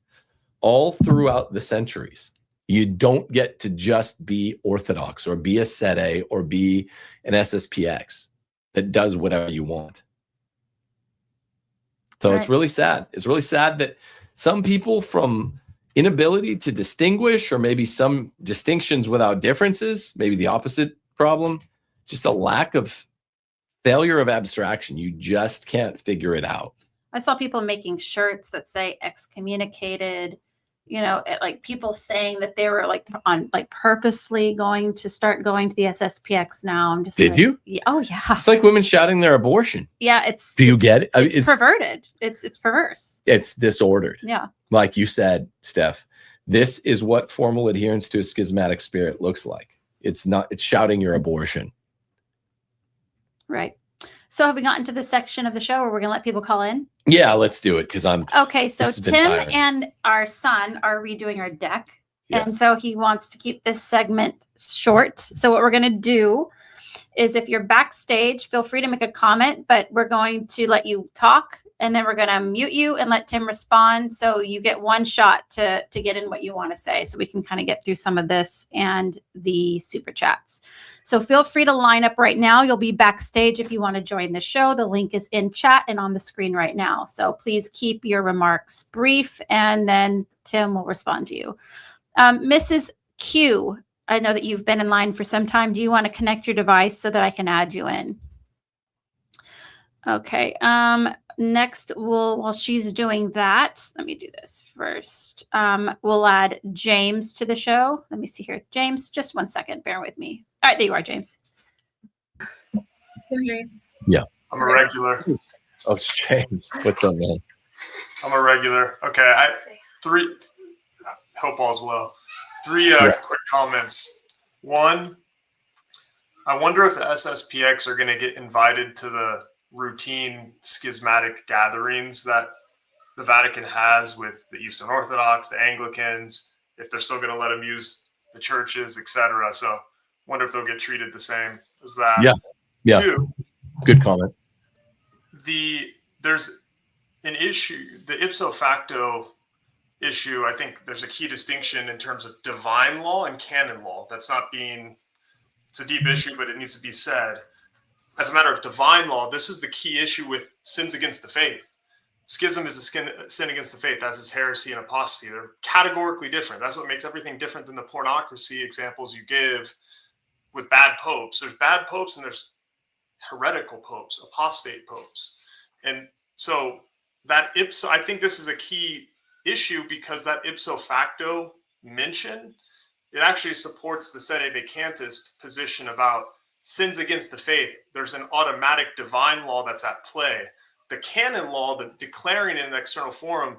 all throughout the centuries. You don't get to just be Orthodox or be a Sede or be an SSPX that does whatever you want. So It's really sad. It's really sad that some people, from inability to distinguish, or maybe some distinctions without differences, maybe the opposite problem, just a lack of failure of abstraction. You just can't figure it out. I saw people making shirts that say excommunicated, you know, like people saying that they were like purposely going to start going to the SSPX now. I'm just Did like, you? Yeah, oh yeah. It's like women shouting their abortion. Yeah, Do you get it? I mean, it's perverted. It's perverse. It's disordered. Yeah. Like you said, Steph, this is what formal adherence to a schismatic spirit looks like. It's shouting your abortion. Right. So have we gotten to the section of the show where we're going to let people call in? Yeah, let's do it because I'm. Okay, so this has been Tim tiring. and our son are redoing our deck. Yeah. And so he wants to keep this segment short. So what we're going to do is, if you're backstage, feel free to make a comment, but we're going to let you talk, and then we're going to mute you and let Tim respond. So you get one shot to get in what you want to say, so we can kind of get through some of this and the super chats. So feel free to line up right now. You'll be backstage if you want to join the show. The link is in chat and on the screen right now. So please keep your remarks brief, and then Tim will respond to you. Mrs. Q, I know that you've been in line for some time. Do you want to connect your device so that I can add you in? Okay. Next, while she's doing that, let me do this first. We'll add James to the show. Let me see here. James, just 1 second. Bear with me. All right, there you are, James. Yeah. I'm a regular. Oh, it's James. What's up, man? I'm a regular. Okay. Hope all's well. Three quick comments. One, I wonder if the SSPX are going to get invited to the routine schismatic gatherings that the Vatican has with the Eastern Orthodox, the Anglicans, if they're still going to let them use the churches, etc. So wonder if they'll get treated the same as that. Yeah. Two, good comment. There's an issue, the ipso facto issue. I think there's a key distinction in terms of divine law and canon law. It's a deep issue, but it needs to be said. As a matter of divine law, this is the key issue with sins against the faith. Schism is a sin against the faith, as is heresy and apostasy. They're categorically different. That's what makes everything different than the pornocracy examples you give with bad popes. There's bad popes and there's heretical popes, apostate popes. And so I think this is a key issue, because that ipso facto mention, it actually supports the sede vacantist position about sins against the faith. There's an automatic divine law that's at play. The canon law, the declaring in an external forum,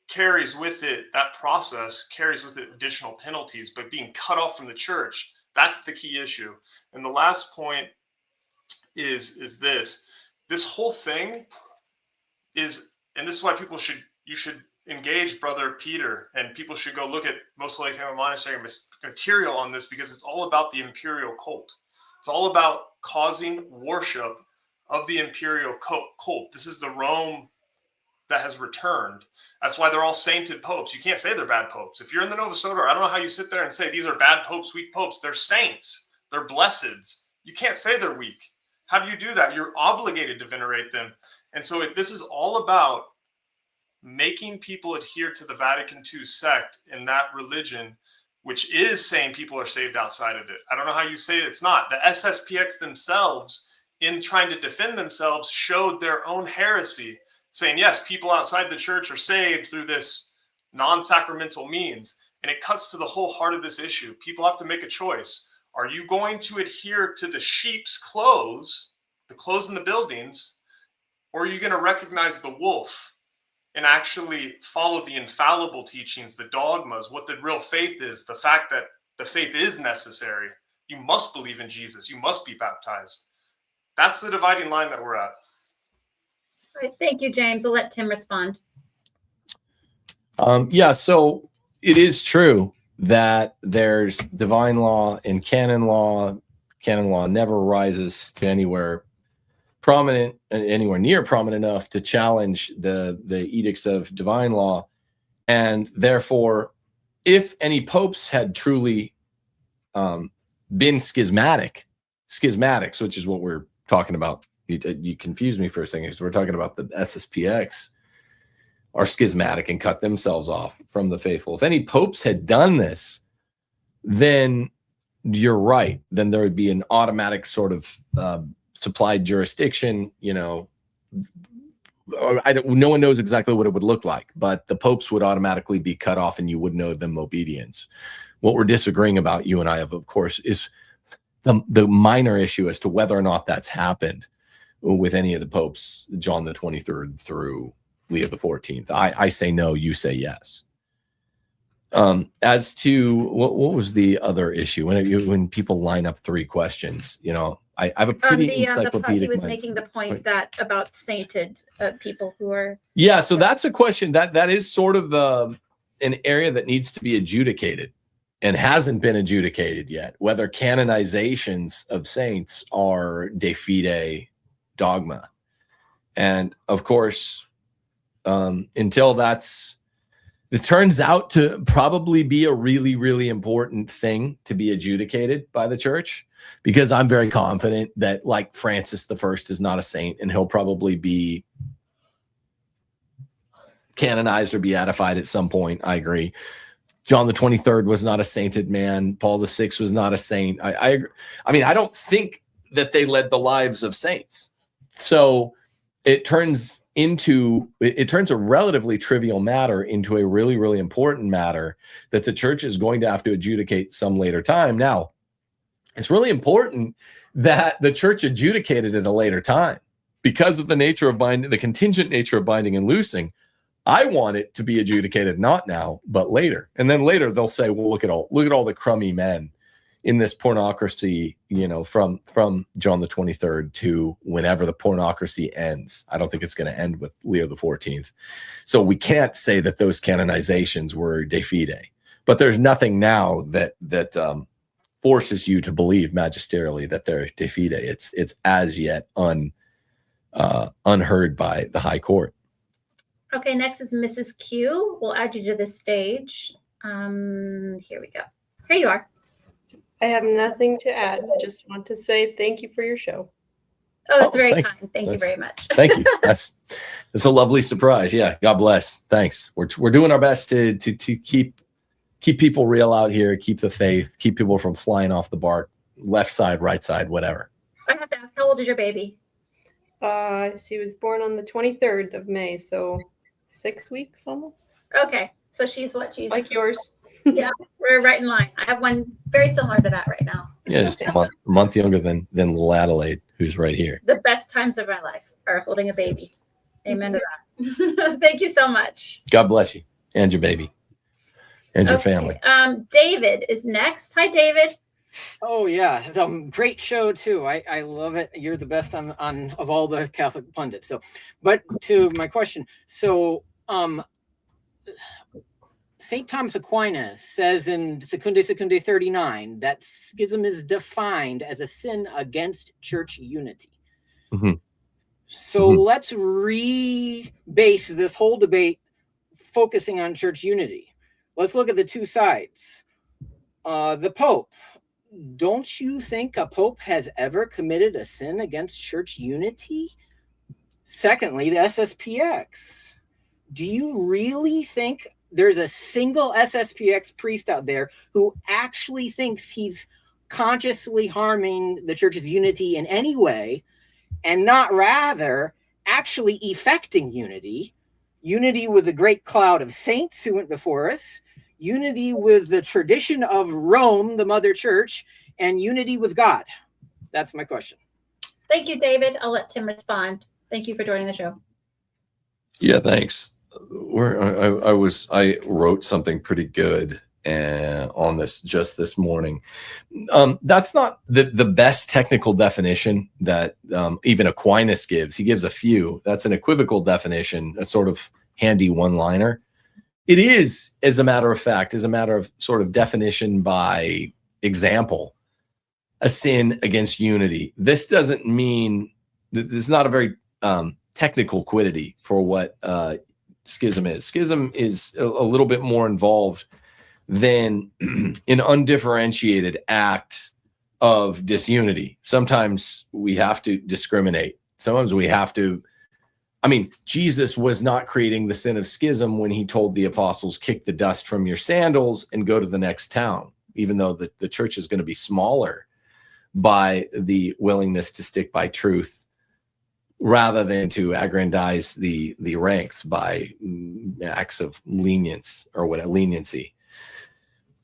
carries with it, that process carries with it additional penalties, but being cut off from the church That's the key issue. And the last point is this whole thing is, and this is why you should engage Brother Peter, and people should go look at Most Holy Family Monastery material on this, because it's all about the imperial cult. It's all about causing worship of the imperial cult. This is the Rome that has returned. That's why they're all sainted popes. You can't say they're bad popes. If you're in the Novus Ordo, I don't know how you sit there and say these are bad popes, weak popes. They're saints. They're blesseds. You can't say they're weak. How do you do that? You're obligated to venerate them. And so this is all about making people adhere to the Vatican II sect in that religion, which is saying people are saved outside of it. I don't know how you say it's not. The SSPX themselves, in trying to defend themselves, showed their own heresy, saying, yes, people outside the church are saved through this non-sacramental means. And it cuts to the whole heart of this issue. People have to make a choice. Are you going to adhere to the sheep's clothes, the clothes in the buildings, or are you going to recognize the wolf and actually follow the infallible teachings, the dogmas, what the real faith is, the fact that the faith is necessary? You must believe in Jesus. You must be baptized. That's the dividing line that we're at. All right, thank you, James. I'll let Tim respond. Yeah, so it is true that there's divine law and canon law. Canon law never rises to anywhere prominent, anywhere near prominent enough to challenge the edicts of divine law. And therefore, if any popes had truly been schismatics, which is what we're talking about. You confused me for a second, because we're talking about the SSPX are schismatic and cut themselves off from the faithful. If any popes had done this, then you're right. Then there would be an automatic sort of supplied jurisdiction. You know, no one knows exactly what it would look like, but the popes would automatically be cut off, and you wouldn't owe them obedience. What we're disagreeing about, you and I have, of course, is the minor issue as to whether or not that's happened with any of the popes, John the 23rd through Leo the 14th. I say no, you say yes. As to what was the other issue when people line up three questions, you know, I have a pretty encyclopedic. He was making the point that about sainted people who are. Yeah, so that's a question that is sort of an area that needs to be adjudicated and hasn't been adjudicated yet, whether canonizations of saints are de fide dogma. And of course, until it turns out to probably be a really, really important thing to be adjudicated by the church, because I'm very confident that, like, Francis I is not a saint, and he'll probably be canonized or beatified at some point. I agree. John the 23rd was not a sainted man. Paul VI was not a saint. I mean, I don't think that they led the lives of saints. So it turns a relatively trivial matter into a really, really important matter that the church is going to have to adjudicate some later time. Now, it's really important that the church adjudicated at a later time because of the nature of binding, the contingent nature of binding and loosing. I want it to be adjudicated not now, but later. And then later they'll say, well, look at all the crummy men in this pornocracy, you know, from John the 23rd to whenever the pornocracy ends. I don't think it's going to end with Leo the 14th. So we can't say that those canonizations were de fide, but there's nothing now that forces you to believe magisterially that they're de fide. It's as yet unheard by the High Court. Okay, next is Mrs. Q. We'll add you to the stage. Here we go. Here you are. I have nothing to add. Just want to say thank you for your show. Oh, that's very kind. Thank you very much. Thank you. That's a lovely surprise. Yeah, God bless. Thanks. We're doing our best to keep people real out here, keep the faith, keep people from flying off the bark, left side, right side, whatever. I have to ask, how old is your baby? She was born on the 23rd of May, so 6 weeks almost. Okay, so she's like yours. Yeah, we're right in line. I have one very similar to that right now. Yeah, just a month younger than little Adelaide, who's right here. The best times of my life are holding a baby. Amen to that. Thank you so much. God bless you and your baby and your family. David is next. Hi, David. Oh yeah, great show too. I love it. You're the best on of all the Catholic pundits. So, but to my question, so St. Thomas Aquinas says in Secundae 39 that schism is defined as a sin against church unity. Mhm. So Mhm. let's rebase this whole debate focusing on church unity. Let's look at the two sides. The Pope. Don't you think a Pope has ever committed a sin against church unity? Secondly, the SSPX. Do you really think there's a single SSPX priest out there who actually thinks he's consciously harming the church's unity in any way, and not rather actually effecting unity with the great cloud of saints who went before us, unity with the tradition of Rome, the mother church, and unity with God? That's my question. Thank you, David. I'll let Tim respond. Thank you for joining the show. Yeah, thanks. I wrote something pretty good on this just this morning. That's not the best technical definition that even Aquinas gives. He gives a few. That's an equivocal definition, a sort of handy one-liner. It is, as a matter of fact, as a matter of sort of definition by example, a sin against unity. This doesn't mean, this is not a very technical quiddity for what schism is. Schism is a little bit more involved than an undifferentiated act of disunity. Sometimes we have to discriminate. Sometimes we have to, I mean, Jesus was not creating the sin of schism when he told the apostles, kick the dust from your sandals and go to the next town, even though the church is going to be smaller by the willingness to stick by truth rather than to aggrandize the ranks by acts of lenience or what leniency.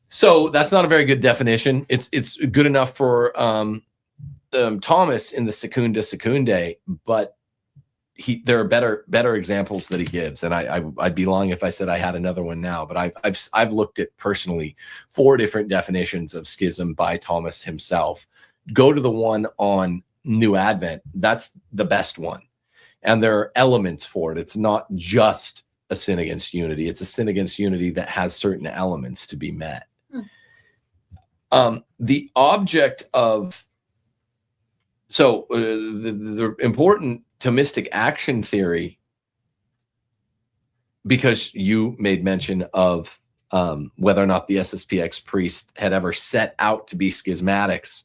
So that's not a very good definition. It's good enough for Thomas in the Secundae, but there are better examples that he gives, and I'd be lying if I said I had another one now. But I've looked at personally 4 different definitions of schism by Thomas himself. Go to the one on New Advent. That's the best one, and there are elements for it. It's not just a sin against unity. It's a sin against unity that has certain elements to be met. The object of the important Thomistic action theory, because you made mention of whether or not the SSPX priest had ever set out to be schismatics.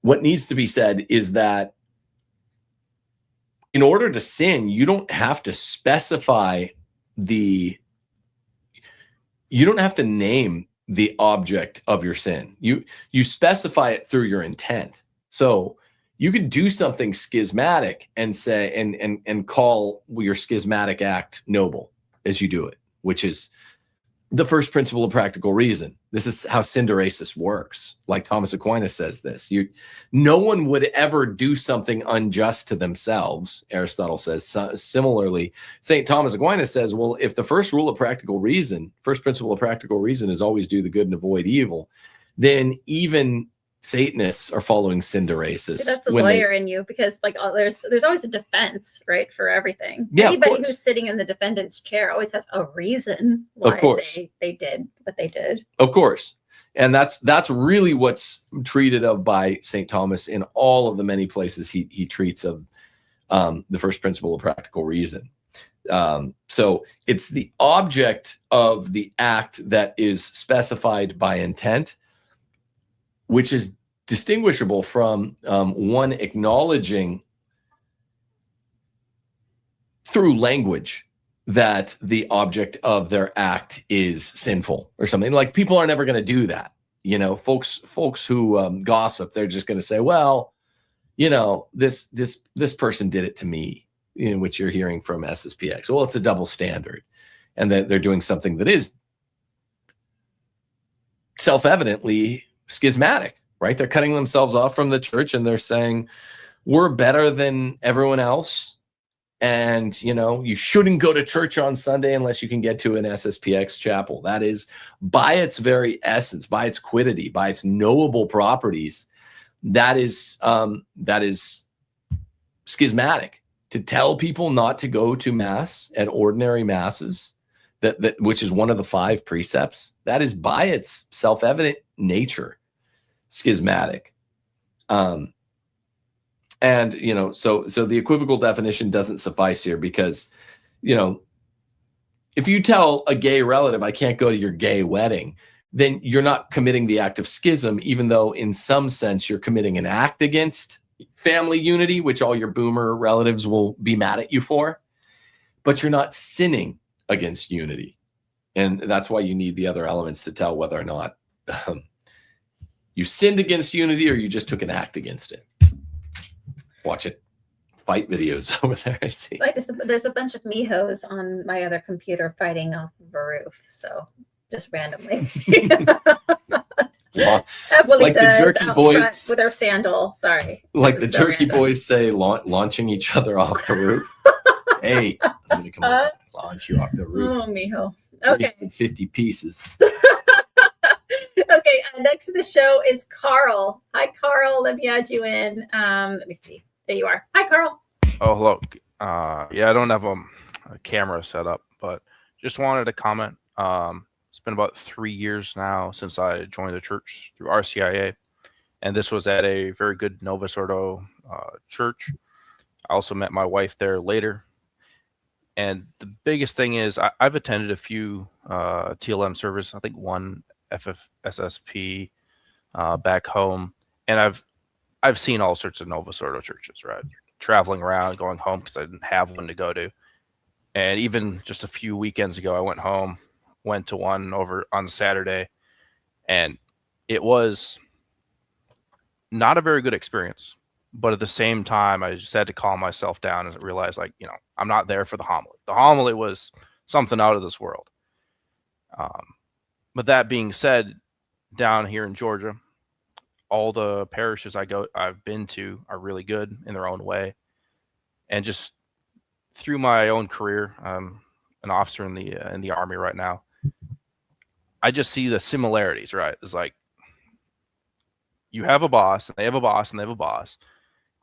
What needs to be said is that in order to sin, you don't have to specify you don't have to name the object of your sin. You specify it through your intent. So you could do something schismatic and say and call your schismatic act noble as you do it, which is the first principle of practical reason. This is how synderesis works. Like Thomas Aquinas says this. No one would ever do something unjust to themselves, Aristotle says. Similarly, St. Thomas Aquinas says, well, if the first rule of practical reason, first principle of practical reason is always do the good and avoid evil, then even Satanists are following synderesis. See, that's the lawyer in you, because like there's always a defense, right, for everything. Yeah, anybody who's sitting in the defendant's chair always has a reason why they did what they did. Of course. And that's really what's treated of by St. Thomas in all of the many places he treats of the first principle of practical reason. So it's the object of the act that is specified by intent, which is distinguishable from one acknowledging through language that the object of their act is sinful or something. Like, people are never going to do that. You know, folks who gossip, they're just going to say, well, you know, this person did it to me, you know, which you're hearing from SSPX. Well, it's a double standard, and that they're doing something that is self-evidently schismatic, right? They're cutting themselves off from the church, and they're saying, we're better than everyone else. And, you know, you shouldn't go to church on Sunday unless you can get to an SSPX chapel. That is, by its very essence, by its quiddity, by its knowable properties, that is schismatic. To tell people not to go to mass at ordinary masses, that which is one of the 5 precepts, that is by its self-evident nature schismatic. And, you know, so the equivocal definition doesn't suffice here, because, you know, if you tell a gay relative, I can't go to your gay wedding, then you're not committing the act of schism, even though in some sense you're committing an act against family unity, which all your boomer relatives will be mad at you for, but you're not sinning against unity. And that's why you need the other elements to tell whether or not you sinned against unity or you just took an act against it. Watch it. Fight videos over there, I see. There's a bunch of mihos on my other computer fighting off of a roof, so just randomly. Like the Jerky Boys with their sandal. Sorry. Like the Jerky Boys say, launching each other off the roof. Hey, I'm gonna come over and launch you off the roof. Oh, mijo. Okay. 50 pieces. Okay. Next to the show is Carl. Hi, Carl. Let me add you in. Let me see. There you are. Hi, Carl. Oh, hello. Yeah, I don't have a camera set up, but just wanted to comment. It's been about 3 years now since I joined the church through RCIA, and this was at a very good Novus Ordo church. I also met my wife there later, and the biggest thing is I've attended a few TLM services. I think one SSP back home, and I've seen all sorts of Novus Ordo churches, right? Traveling around, going home because I didn't have one to go to, and even just a few weekends ago, I went to one over on Saturday, and it was not a very good experience. But at the same time, I just had to calm myself down and realize, like, you know, I'm not there for the homily. The homily was something out of this world. But that being said, down here in Georgia, all the parishes I've been to are really good in their own way. And just through my own career, I'm an officer in the Army right now. I just see the similarities, right? It's like you have a boss, and they have a boss, and they have a boss.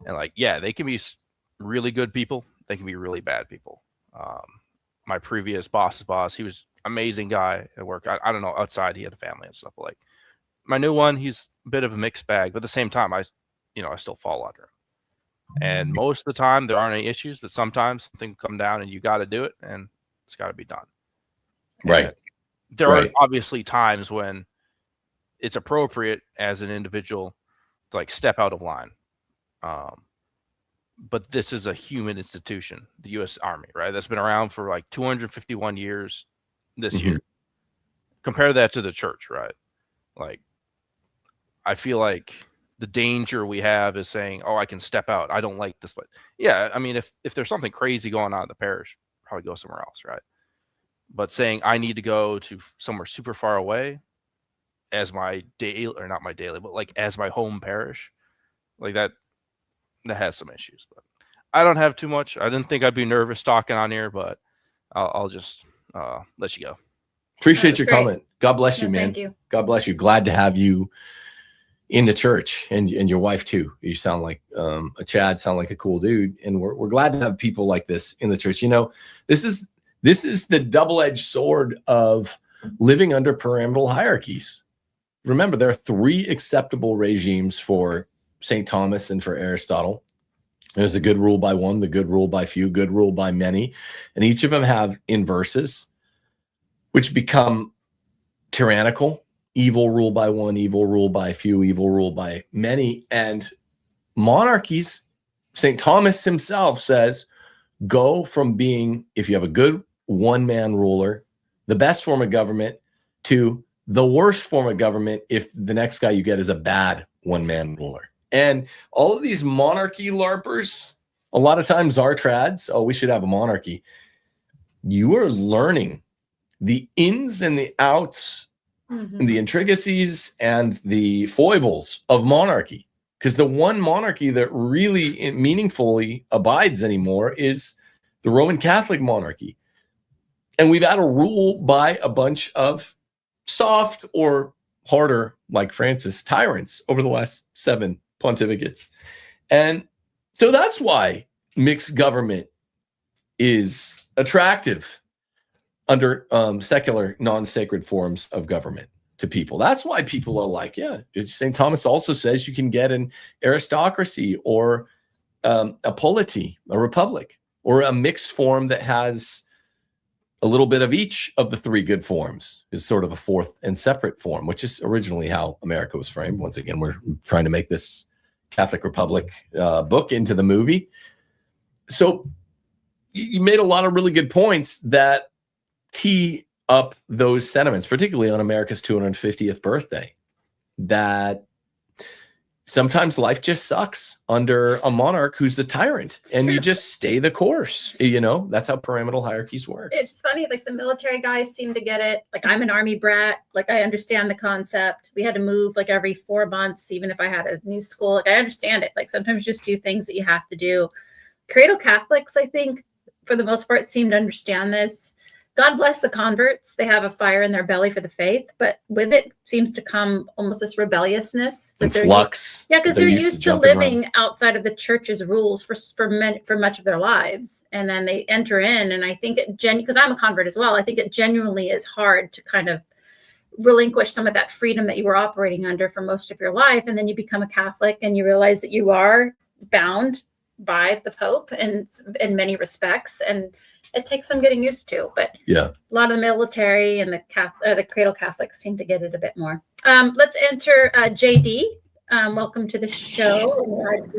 And like, yeah, they can be really good people. They can be really bad people. My previous boss's boss, he was an amazing guy at work. I don't know, outside he had a family and stuff. But like my new one, he's a bit of a mixed bag. But at the same time, I still fall under him. And most of the time, there aren't any issues. But sometimes something will come down, and you got to do it, and it's got to be done. Right. And there are obviously times when it's appropriate as an individual to like step out of line. But this is a human institution, the U.S. Army, right? That's been around for like 251 years this year. Compare that to the church, right? Like, I feel like the danger we have is saying, oh, I can step out. I don't like this. But yeah, I mean, if there's something crazy going on in the parish, probably go somewhere else, right? But saying I need to go to somewhere super far away as my daily, or not my daily, but like as my home parish, like that has some issues. But I don't have too much. I didn't think I'd be nervous talking on here, but I'll just let you go. Appreciate your comment. God bless you, man. Thank you. God bless you. Glad to have you in the church, and your wife too. You sound like a Chad, sound like a cool dude, and we're glad to have people like this in the church. You know, this is the double-edged sword of living under pyramidal hierarchies. Remember, there are 3 acceptable regimes for St. Thomas and for Aristotle. There's a good rule by one, the good rule by few, good rule by many, and each of them have inverses, which become tyrannical. Evil rule by one, evil rule by few, evil rule by many. And monarchies, St. Thomas himself says, go from being, if you have a good one-man ruler, the best form of government, to the worst form of government if the next guy you get is a bad one-man ruler. And all of these monarchy LARPers, a lot of times are trads. Oh, we should have a monarchy. You are learning the ins and the outs, the intricacies and the foibles of monarchy. Because the one monarchy that really meaningfully abides anymore is the Roman Catholic monarchy. And we've had a rule by a bunch of soft or harder, like Francis, tyrants over the last 7 pontificates. And so that's why mixed government is attractive under secular, non-sacred forms of government to people. That's why people are like, yeah, St. Thomas also says you can get an aristocracy or a polity, a republic, or a mixed form that has a little bit of each of the 3 good forms, is sort of a 4th and separate form, which is originally how America was framed. Once again, we're trying to make this Catholic Republic book into the movie. So you made a lot of really good points that tee up those sentiments, particularly on America's 250th birthday, that sometimes life just sucks under a monarch who's the tyrant, and you just stay the course. You know, that's how pyramidal hierarchies work. It's funny, like the military guys seem to get it. Like, I'm an Army brat. Like, I understand the concept. We had to move like every 4 months, even if I had a new school. Like, I understand it. Like, sometimes you just do things that you have to do. Cradle Catholics, I think, for the most part, seem to understand this. God bless the converts. They have a fire in their belly for the faith, but with it seems to come almost this rebelliousness. And flux. Yeah, because they're used to living outside of the church's rules for much of their lives. And then they enter in, and I think because I'm a convert as well, I think it genuinely is hard to kind of relinquish some of that freedom that you were operating under for most of your life. And then you become a Catholic and you realize that you are bound by the Pope in many respects. And it takes some getting used to, but yeah, a lot of the military and the cradle Catholics seem to get it a bit more. Let's enter JD. Welcome to the show.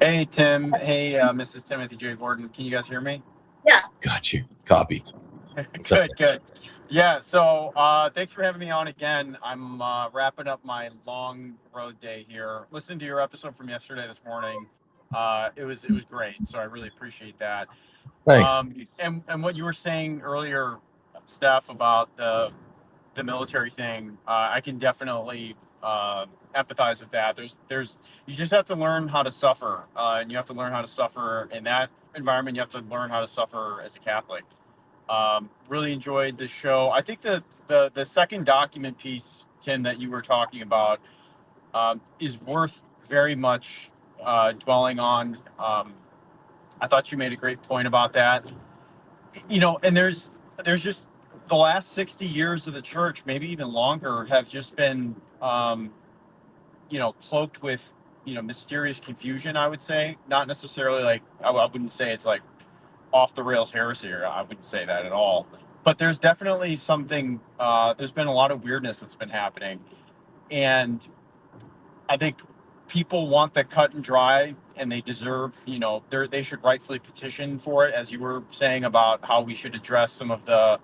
Hey, Tim. Hey, Mrs. Timothy J. Gordon. Can you guys hear me? Yeah. Got you. Copy. Good. Yeah, so thanks for having me on again. I'm wrapping up my long road day here. Listened to your episode from yesterday this morning. It was great, so I really appreciate that. Thanks. And what you were saying earlier, Steph, about the military thing, I can definitely empathize with that. There's you just have to learn how to suffer, and you have to learn how to suffer in that environment. You have to learn how to suffer as a Catholic. Really enjoyed the show. I think the second document piece, Tim, that you were talking about is worth very much dwelling on. I thought you made a great point about that. You know, and there's just the last 60 years of the church, maybe even longer, have just been, cloaked with, mysterious confusion, I would say. Not necessarily like, I wouldn't say it's like off the rails heresy, or I wouldn't say that at all. But there's definitely something, there's been a lot of weirdness that's been happening. And I think people want the cut and dry, and they deserve, they should rightfully petition for it, as you were saying about how we should address some of the,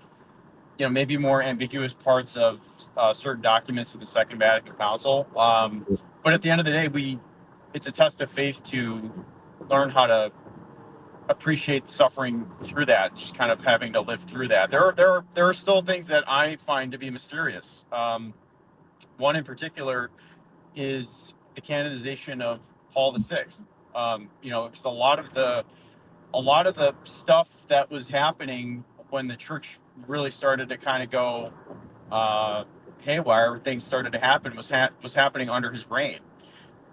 maybe more ambiguous parts of certain documents of the Second Vatican Council. But at the end of the day, it's a test of faith to learn how to appreciate suffering through that, just kind of having to live through that. There are still things that I find to be mysterious. One in particular is the canonization of Paul VI. Because a lot of the stuff that was happening when the church really started to kind of go haywire, things started to happen, was happening under his reign.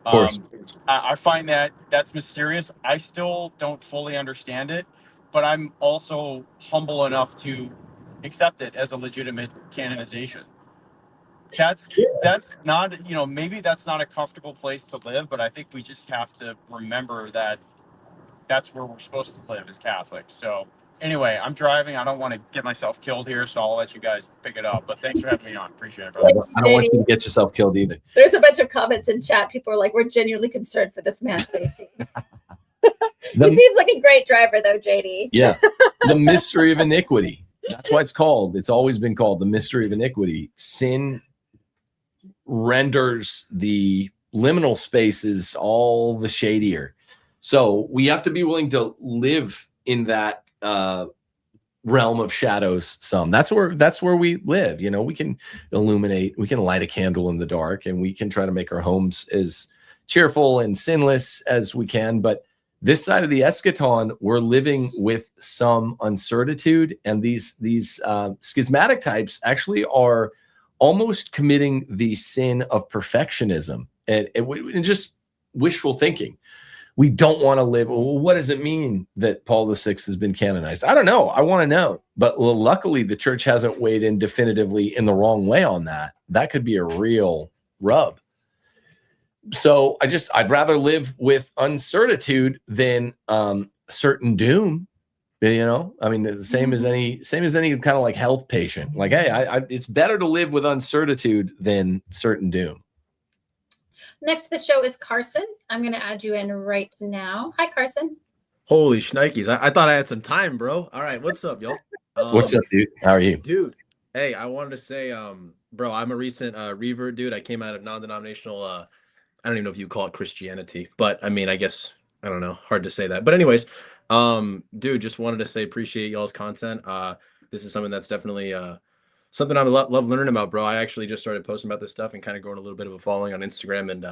Of course. I find that's mysterious. I still don't fully understand it, but I'm also humble enough to accept it as a legitimate canonization. That's not, maybe that's not a comfortable place to live, but I think we just have to remember that that's where we're supposed to live as Catholics. So anyway, I'm driving. I don't want to get myself killed here, so I'll let you guys pick it up. But thanks for having me on. Appreciate it, brother. I don't want you to get yourself killed either. There's a bunch of comments in chat. People are like, we're genuinely concerned for this man's safety. He seems like a great driver, though, JD. Yeah. The mystery of iniquity. That's why it's always been called the mystery of iniquity. Sin renders the liminal spaces all the shadier. So we have to be willing to live in that realm of shadows some. That's where we live. We can illuminate, we can light a candle in the dark, and we can try to make our homes as cheerful and sinless as we can. But This side of the eschaton, we're living with some uncertitude, and these schismatic types actually are almost committing the sin of perfectionism and just wishful thinking. We don't want to live. Well, what does it mean that Paul VI has been canonized? I don't know. I want to know. But luckily, the church hasn't weighed in definitively in the wrong way on that. That could be a real rub. So I'd rather live with uncertitude than certain doom. You know, I mean, the same as any kind of like health patient. Like, hey, it's better to live with uncertitude than certain doom. Next to the show is Carson. I'm going to add you in right now. Hi, Carson. Holy shnikes. I thought I had some time, bro. All right. What's up, y'all? What's up, dude? How are you? Dude, hey, I wanted to say, bro, I'm a recent revert, dude. I came out of non-denominational, I don't even know if you call it Christianity, but I mean, I guess, I don't know, hard to say that. But anyways, dude, just wanted to say appreciate y'all's content. This is something that's definitely something I love learning about, bro. I actually just started posting about this stuff and kind of growing a little bit of a following on Instagram and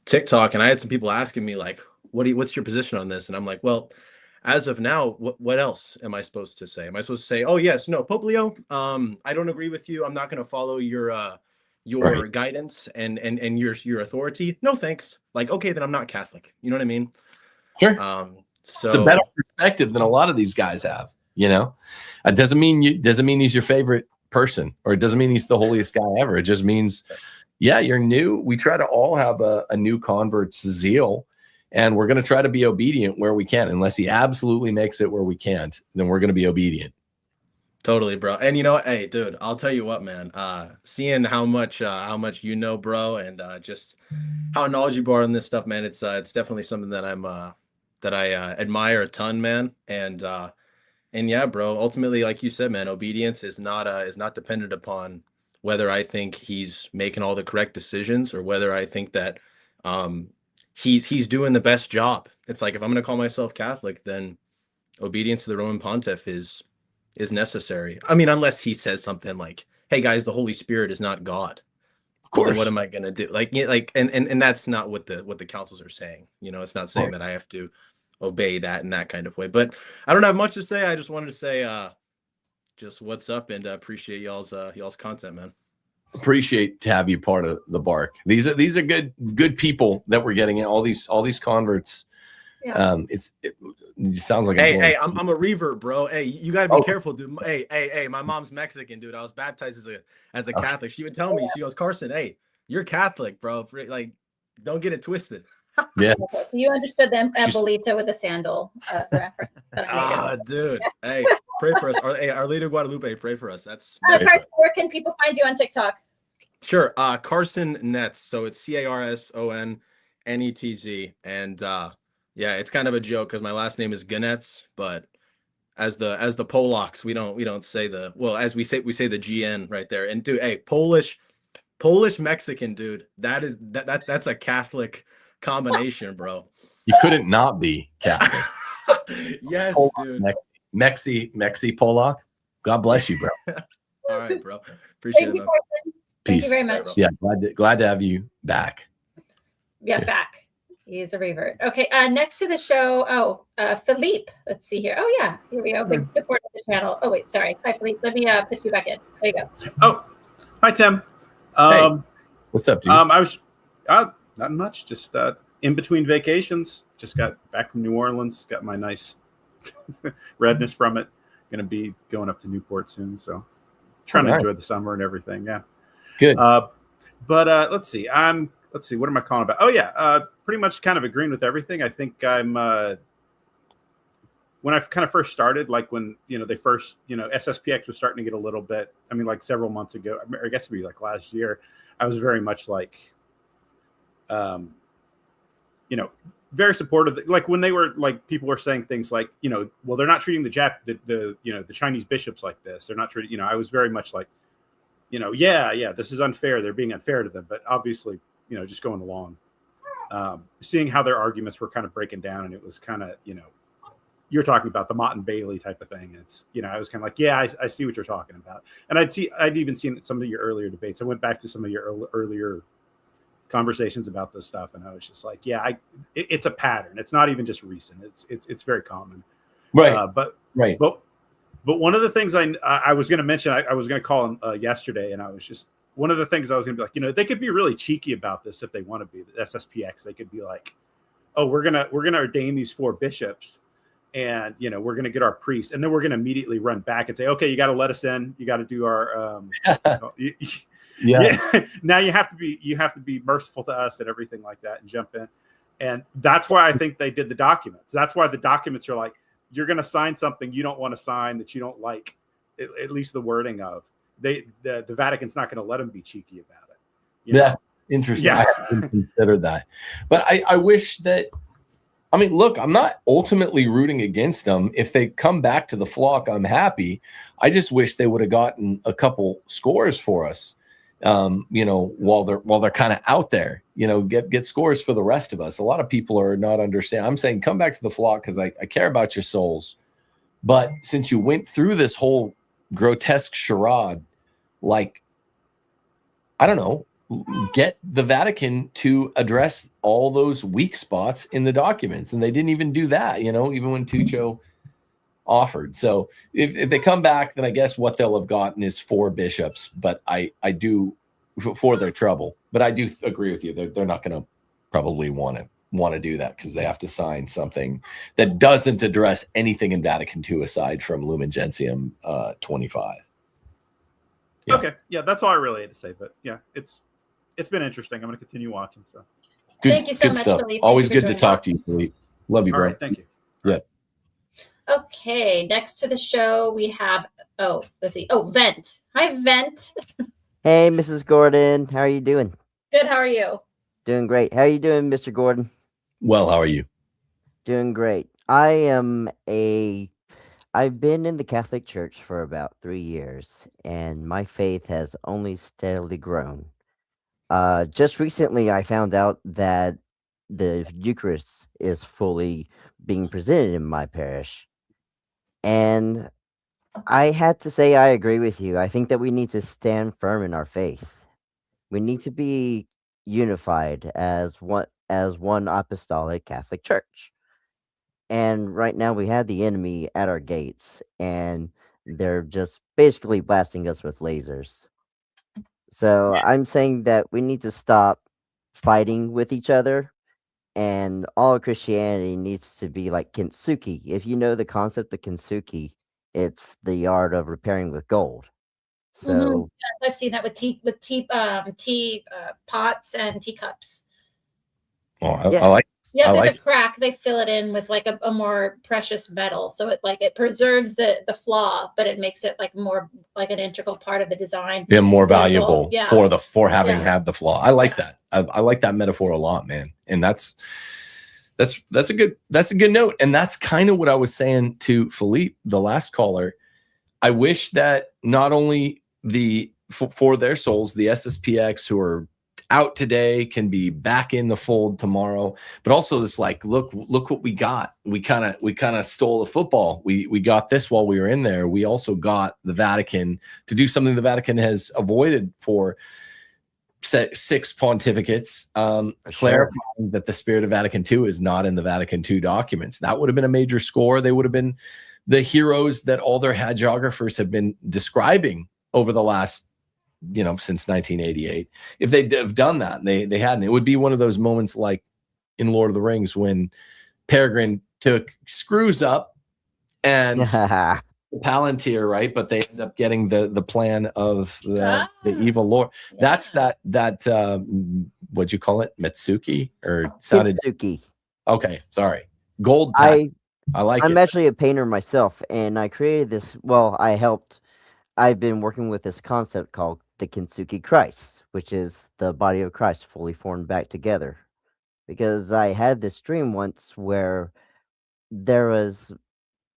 TikTok. And I had some people asking me like, what's your position on this? And I'm like, well, as of now, what else am I supposed to say? Am I supposed to say, oh yes, no, Pope Leo, I don't agree with you. I'm not going to follow your right. guidance and your authority. No, thanks. Like, okay, then I'm not Catholic. You know what I mean? Sure. So it's a better perspective than a lot of these guys have. You know, it doesn't mean he's your favorite person, or it doesn't mean he's the holiest guy ever. It just means, yeah, you're new. We try to all have a new convert's zeal, and we're going to try to be obedient where we can. Unless he absolutely makes it where we can't, then we're going to be obedient. Totally, bro. And you know what? Hey, dude, I'll tell you what, man. Seeing how much you know, bro, and just how knowledgeable you are on this stuff, man. It's definitely something that I admire a ton, man. And yeah, bro. Ultimately, like you said, man, obedience is not dependent upon whether I think he's making all the correct decisions or whether I think that he's doing the best job. It's like, if I'm going to call myself Catholic, then obedience to the Roman Pontiff is necessary. I mean, unless he says something like, "Hey guys, the Holy Spirit is not God." Of course. What am I going to do? And that's not what the councils are saying. You know, it's not saying that I have to obey that in that kind of way. But I don't have much to say. I just wanted to say just what's up, and appreciate y'all's content, man. Appreciate to have you part of the bark. These are good people that we're getting in, all these converts. Yeah. It sounds like hey, I'm a revert, bro. Hey, you gotta be careful, dude. Hey, my mom's Mexican, dude. I was baptized as a Catholic. She would tell me, she goes, Carson, hey, you're Catholic, bro. Like, don't get it twisted. Yeah. Okay. You understood the abuelita with the sandal reference. Dude. Hey, pray for us. Our Lady of Guadalupe, pray for us. That's Carson, where can people find you on TikTok? Sure. Carson Netz. So it's CarsonNetz. And yeah, it's kind of a joke because my last name is Ganetz, but as the Polacks, we don't say as we say the GN right there. And dude, hey, Polish Mexican, dude. That's a Catholic combination, bro. You couldn't not be Catholic. Yes, Polak, dude. Mexi Polak. God bless you, bro. All right, bro. Appreciate it, man. Thank you very much. Yeah, glad to have you back. Yeah, back. He's a revert. Okay, next to the show, Philippe. Let's see here. Oh yeah, here we go. Big support of the channel. Oh wait, sorry. Hi, Philippe. Let me put you back in. There you go. Oh, hi, Tim. Hey, what's up, dude? I was not much. Just in between vacations. Just got back from New Orleans. Got my nice redness from it. Going to be going up to Newport soon. So trying to enjoy the summer and everything. Yeah. Good. But let's see. What am I calling about? Oh yeah. Pretty much kind of agreeing with everything. I think I'm when I kind of first started, like when, they first, SSPX was starting to get a little bit, I mean, like several months ago, I guess it'd be like last year, I was very much like, very supportive. Like when they were like, people were saying things like, well, they're not treating the Chinese bishops like this. They're not treating, I was very much like, yeah, this is unfair. They're being unfair to them. But obviously, just going along, seeing how their arguments were kind of breaking down, and it was kind of, you're talking about the Mott and Bailey type of thing. It's, I was kind of like, yeah, I see what you're talking about. And I'd even seen some of your earlier debates. I went back to some of your earlier conversations about this stuff, and I was just like, yeah, it's a pattern. It's not even just recent. It's very common. Right. But one of the things I was going to mention, I was going to call him yesterday, and I was just, one of the things I was going to be like, they could be really cheeky about this if they want to be. The SSPX, they could be like, oh, we're gonna ordain these 4 bishops, and we're gonna get our priests, and then we're gonna immediately run back and say, okay, you got to let us in, you got to do our now you have to be merciful to us and everything like that, and jump in. And that's why I think they did the documents. That's why the documents are like, you're going to sign something you don't want to sign, that you don't like, at least the wording of. The Vatican's not going to let them be cheeky about it. Yeah, interesting. Yeah. I hadn't considered that. But I wish that, I mean, look, I'm not ultimately rooting against them. If they come back to the flock, I'm happy. I just wish they would have gotten a couple scores for us, while they're kind of out there, get scores for the rest of us. A lot of people are not understanding. I'm saying come back to the flock because I care about your souls. But since you went through this whole grotesque charade, like, I don't know, get the Vatican to address all those weak spots in the documents. And they didn't even do that, even when Tuccio offered. So if they come back, then I guess what they'll have gotten is 4 bishops, but I do, for their trouble. But I do agree with you. They're not going to probably want to do that, because they have to sign something that doesn't address anything in Vatican II aside from Lumen Gentium 25. Yeah. Okay. Yeah, that's all I really had to say. But yeah, it's been interesting. I'm going to continue watching. So good, thank you so good much, stuff. Philippe. Always Thanks good for to joining. talk to you, Philippe. Love you, all bro. right, thank you. Yeah. Okay, next to the show we have, let's see. Oh, Vent. Hi, Vent. Hey, Mrs. Gordon. How are you doing? Good, how are you? Doing great. How are you doing, Mr. Gordon? Well, how are you? Doing great. I've been in the Catholic Church for about 3 years, and my faith has only steadily grown. Just recently, I found out that the Eucharist is fully being presented in my parish. And I had to say I agree with you. I think that we need to stand firm in our faith. We need to be unified as one apostolic Catholic Church. And right now we have the enemy at our gates, and they're just basically blasting us with lasers. So I'm saying that we need to stop fighting with each other, and all Christianity needs to be like kintsugi. If you know the concept of kintsugi, it's the art of repairing with gold. So I've seen that with tea pots and teacups. Oh, I Yeah. like. Yeah, I there's like a crack. They fill it in with like a more precious metal, so it preserves the flaw, but it makes it like more like an integral part of the design. Yeah, more valuable Yeah. for having Yeah. had the flaw. I like that. I like that metaphor a lot, man. And that's a good note. And that's kind of what I was saying to Philippe, the last caller. I wish that not only for their souls, the SSPX who are out today can be back in the fold tomorrow, but also this like, look what we got. We kind of stole the football. We got this while we were in there. We also got the Vatican to do something the Vatican has avoided for 6 pontificates, clarifying that the spirit of Vatican II is not in the Vatican II documents. That would have been a major score. They would have been the heroes that all their hagiographers have been describing over the last, since 1988. If they'd have done that, and they hadn't, it would be one of those moments like in Lord of the Rings when Peregrine screws up and the Palantir, right? But they end up getting the plan of the evil Lord. Yeah. That's that what'd you call it? Metsuki or sounded kintsugi. okay. Sorry. Gold. I like I'm it. actually a painter myself, and I created this. Well, I've been working with this concept called the Kintsugi Christ, which is the body of Christ fully formed back together. Because I had this dream once where it was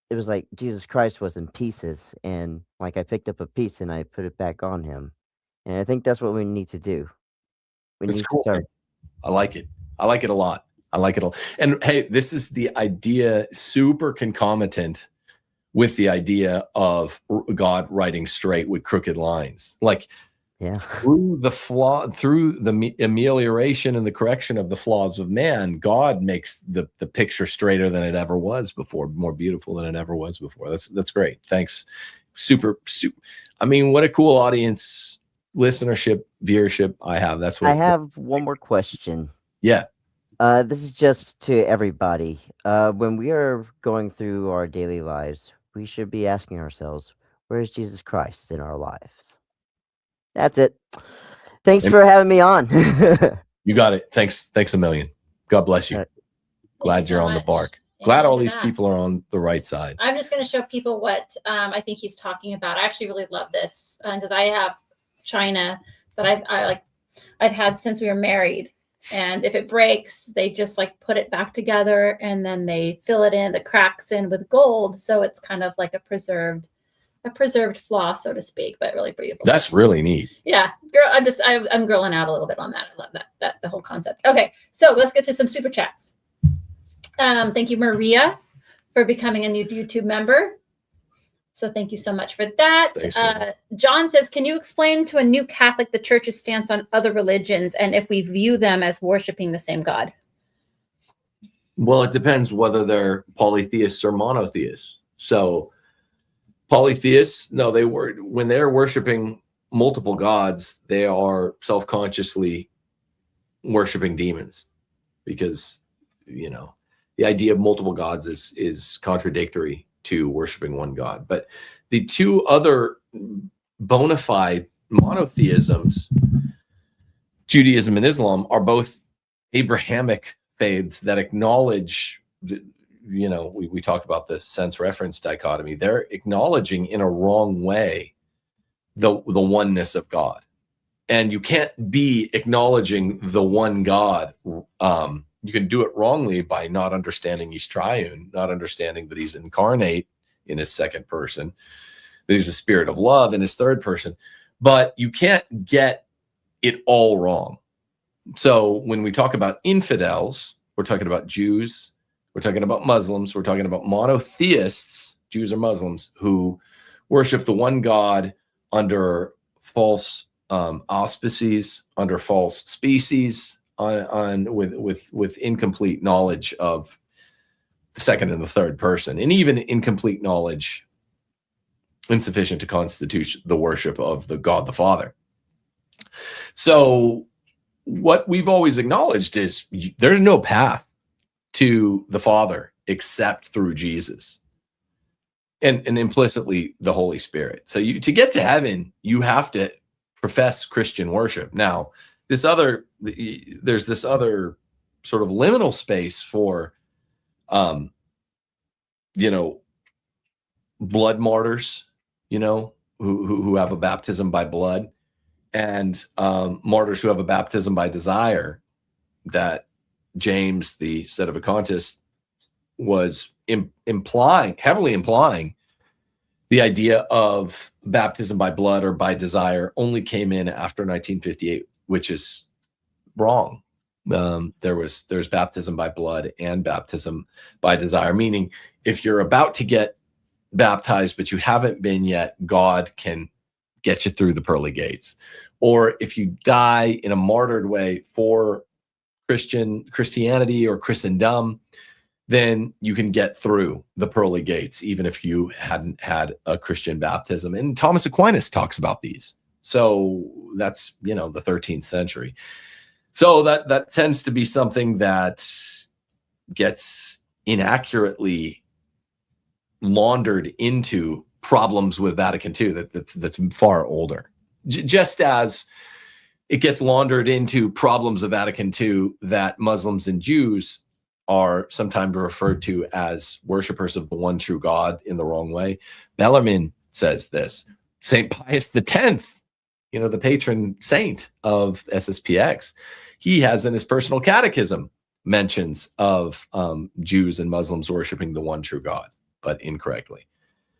like Jesus Christ was in pieces, and like I picked up a piece and I put it back on him. And I think that's what we need to do. We It's need cool. to start. I like it. I like it a lot. I like it. And hey, this is the idea, super concomitant with the idea of God writing straight with crooked lines. Like Yeah. through the amelioration and the correction of the flaws of man, God makes the picture straighter than it ever was before, more beautiful than it ever was before. That's great. Thanks. Super. I mean, what a cool audience, listenership, viewership I have. That's what I have one more question. Yeah. This is just to everybody. When we are going through our daily lives, we should be asking ourselves, where is Jesus Christ in our lives? That's it. Thanks for having me on. You got it. Thanks a million. God bless you. All right. Glad you're on the bark. Glad all these people are on the right side. I'm just going to show people what I think he's talking about. I actually really love this because I have china that I've had since we were married. And if it breaks, they just like put it back together and then they fill it in, the cracks in with gold. So it's kind of like a preserved flaw, so to speak, but really beautiful. That's really neat. Yeah, girl, I'm girling out a little bit on that. I love that the whole concept. Okay, so let's get to some super chats. Thank you, Maria, for becoming a new YouTube member. So thank you so much for that. Thanks, John says, can you explain to a new Catholic the Church's stance on other religions and if we view them as worshiping the same God? Well, it depends whether they're polytheists or monotheists. So polytheists, no, when they're worshiping multiple gods, they are self-consciously worshiping demons, because, you know, the idea of multiple gods is contradictory to worshiping one God. But the two other bona fide monotheisms, Judaism and Islam, are both Abrahamic faiths that acknowledge, you know, we talk about the sense reference dichotomy. They're acknowledging in a wrong way the oneness of God. And you can't be acknowledging the one God. You can do it wrongly by not understanding he's triune, not understanding that he's incarnate in his second person, that he's a spirit of love in his third person. But you can't get it all wrong. So when we talk about infidels, we're talking about Jews, we're talking about Muslims, we're talking about monotheists, Jews or Muslims, who worship the one God under false auspices, under false species, with incomplete knowledge of the second and the third person, and even incomplete knowledge insufficient to constitute the worship of the God the Father. So what we've always acknowledged is there's no path to the Father except through Jesus, and implicitly the Holy Spirit. So to get to heaven, you have to profess Christian worship. Now, there's this other sort of liminal space for, you know, blood martyrs, you know, who have a baptism by blood, and martyrs who have a baptism by desire, that James, the Sedevacantist, was heavily implying the idea of baptism by blood or by desire only came in after 1958, which is wrong. There's baptism by blood and baptism by desire, meaning if you're about to get baptized but you haven't been yet, God can get you through the pearly gates. Or if you die in a martyred way for Christianity or Christendom, then you can get through the pearly gates, even if you hadn't had a Christian baptism. And Thomas Aquinas talks about these. So that's, you know, the 13th century. So that tends to be something that gets inaccurately laundered into problems with Vatican II that's far older. Just as it gets laundered into problems of Vatican II that Muslims and Jews are sometimes referred to as worshipers of the one true God in the wrong way. Bellarmine says this. St. Pius X, you know, the patron saint of SSPX, he has in his personal catechism mentions of Jews and Muslims worshiping the one true God, but incorrectly.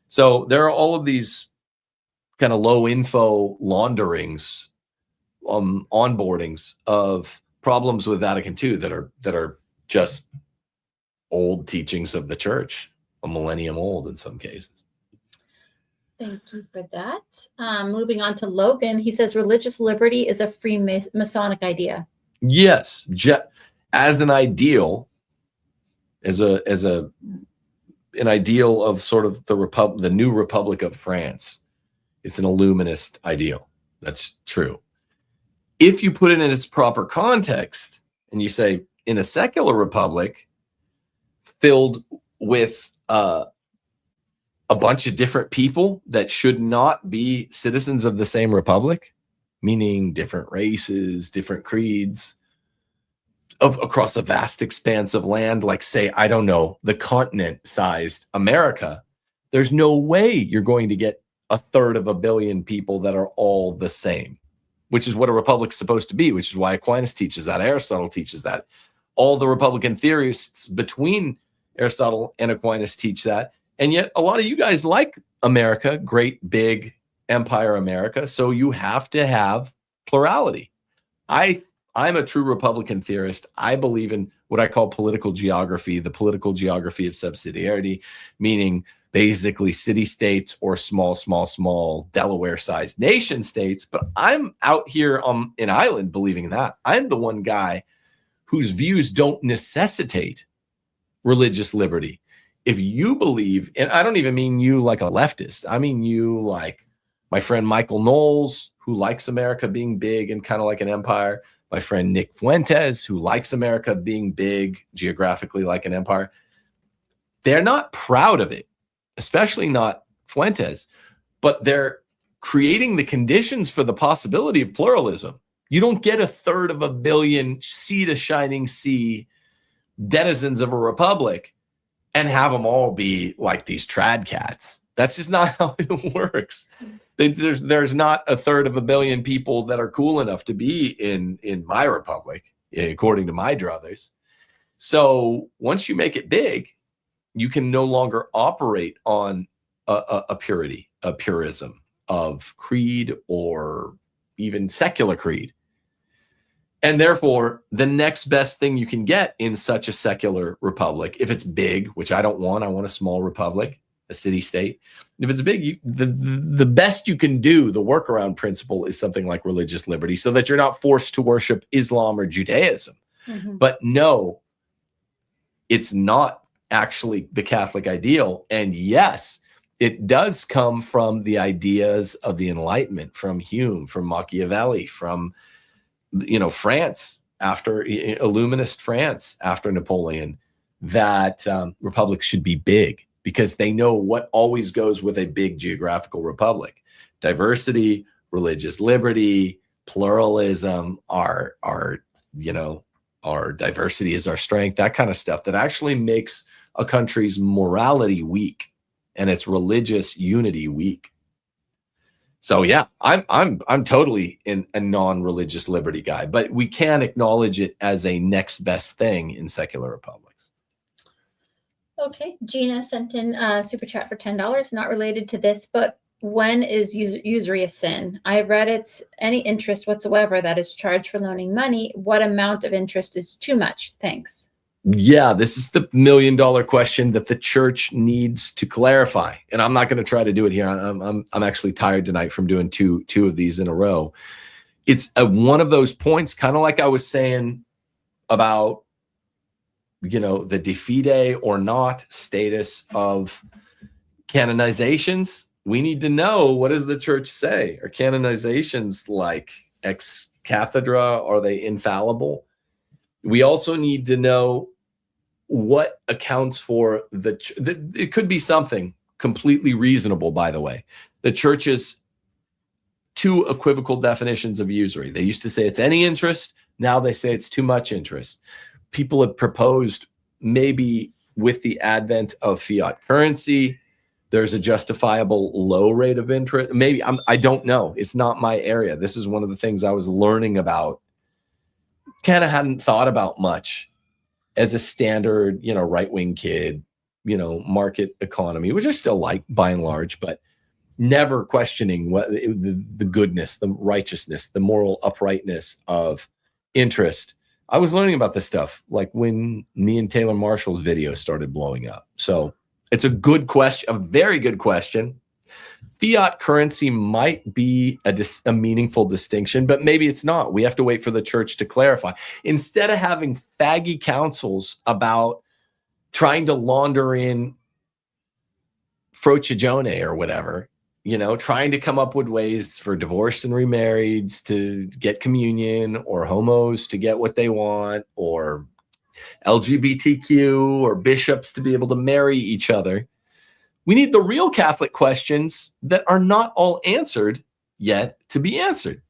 So there are all of these kind of low info launderings, onboardings of problems with Vatican II that are just old teachings of the church, a millennium old in some cases. Thank you for that. Moving on to Logan, he says religious liberty is a free Masonic idea. Yes, as an ideal, as an ideal of sort of the new Republic of France. It's an Illuminist ideal. That's true. If you put it in its proper context and you say in a secular republic filled with a bunch of different people that should not be citizens of the same republic, meaning different races, different creeds, across a vast expanse of land, like say, I don't know, the continent-sized America, there's no way you're going to get 1/3 billion people that are all the same, which is what a republic's supposed to be, which is why Aquinas teaches that, Aristotle teaches that. All the Republican theorists between Aristotle and Aquinas teach that. And yet a lot of you guys like America, great big empire America, so you have to have plurality. I'm a true Republican theorist. I believe in what I call political geography, the political geography of subsidiarity, meaning basically city-states or small Delaware-sized nation-states. But I'm out here on an island believing that. I'm the one guy whose views don't necessitate religious liberty. If you believe, and I don't even mean you like a leftist, I mean you like my friend Michael Knowles, who likes America being big and kind of like an empire, my friend Nick Fuentes, who likes America being big geographically like an empire. They're not proud of it, especially not Fuentes, but they're creating the conditions for the possibility of pluralism. You don't get 1/3 billion sea to shining sea denizens of a republic and have them all be like these trad cats. That's just not how it works. There's not 1/3 billion people that are cool enough to be in my republic, according to my druthers. So once you make it big, you can no longer operate on a purism of creed or even secular creed. And therefore, the next best thing you can get in such a secular republic, if it's big, which I don't want, I want a small republic, a city-state. If it's big, the best you can do, the workaround principle, is something like religious liberty, so that you're not forced to worship Islam or Judaism. Mm-hmm. But no, it's not actually the Catholic ideal. And yes, it does come from the ideas of the Enlightenment, from Hume, from Machiavelli, from France, after Illuminist France, after Napoleon, that republics should be big because they know what always goes with a big geographical republic: diversity, religious liberty, pluralism, our diversity is our strength, that kind of stuff that actually makes a country's morality weak and its religious unity weak. So yeah, I'm totally a non-religious liberty guy, but we can acknowledge it as a next best thing in secular republics. Okay, Gina sent in a super chat for $10, not related to this, but when is usury a sin? I have read it's any interest whatsoever that is charged for loaning money. What amount of interest is too much? Thanks. Yeah, this is the $1 million question that the church needs to clarify. And I'm not going to try to do it here. I'm actually tired tonight from doing two of these in a row. It's one of those points, kind of like I was saying about, the de fide or not status of canonizations. We need to know, what does the church say? Are canonizations like ex cathedra? Are they infallible? We also need to know what accounts for it could be something completely reasonable, by the way. The church's two equivocal definitions of usury. They used to say it's any interest. Now they say it's too much interest. People have proposed, maybe with the advent of fiat currency, there's a justifiable low rate of interest. Maybe I don't know. It's not my area. This is one of the things I was learning about. Kind of hadn't thought about much as a standard, right-wing kid, market economy, which I still like by and large, but never questioning what the goodness, the righteousness, the moral uprightness of interest. I was learning about this stuff like when me and Taylor Marshall's video started blowing up. So it's a good question, a very good question. Fiat currency might be a meaningful distinction, but maybe it's not. We have to wait for the church to clarify. Instead of having faggy councils about trying to launder in frociagione or whatever, you know, trying to come up with ways for divorced and remarrieds to get communion, or homos to get what they want, or LGBTQ or bishops to be able to marry each other. We need the real Catholic questions that are not all answered yet to be answered.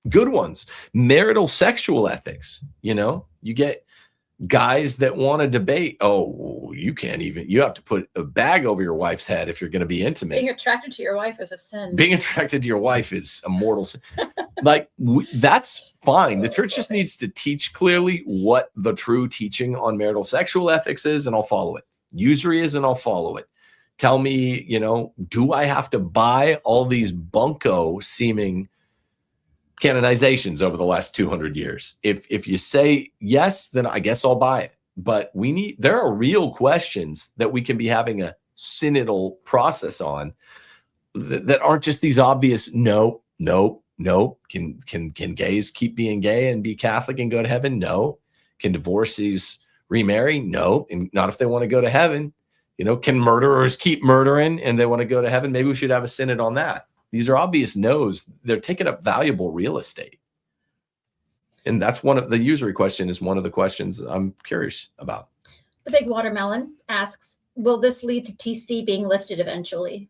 Good ones. Marital sexual ethics. You know, you get guys that want to debate. Oh, you can't even, you have to put a bag over your wife's head if you're going to be intimate. Being attracted to your wife is a sin. Being attracted to your wife is a mortal sin. Like, that's fine. The church just needs to teach clearly what the true teaching on marital sexual ethics is, and I'll follow it. Usury is, and I'll follow it. Tell me, you know, do I have to buy all these bunko seeming canonizations over the last 200 years? If you say yes, then I guess I'll buy it. But there are real questions that we can be having a synodal process on that aren't just these obvious no. Can gays keep being gay and be Catholic and go to heaven? No. Can divorcees remarry? No. And not if they want to go to heaven. You know, can murderers keep murdering and they want to go to heaven? Maybe we should have a synod on that. These are obvious no's. They're taking up valuable real estate. And that's one of the usury question is one of the questions I'm curious about. The Big Watermelon asks, will this lead to TC being lifted eventually?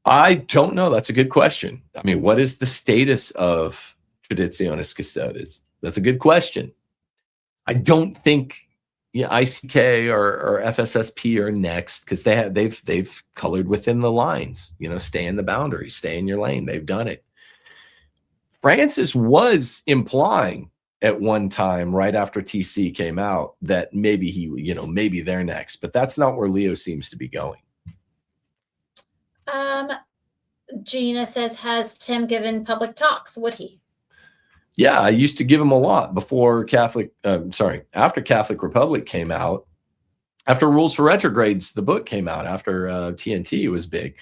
I don't know. That's a good question. I mean, what is the status of Traditionis Custodes? That's a good question. I don't think ICK or FSSP are next, because they've colored within the lines. You know, stay in the boundary, stay in your lane. They've done it. Francis was implying at one time, right after TC came out, that maybe maybe they're next, but that's not where Leo seems to be going. Gina says, has Tim given public talks? Would he? Yeah, I used to give him a lot before after Catholic Republic came out, after Rules for Retrogrades, the book came out, after TNT was big.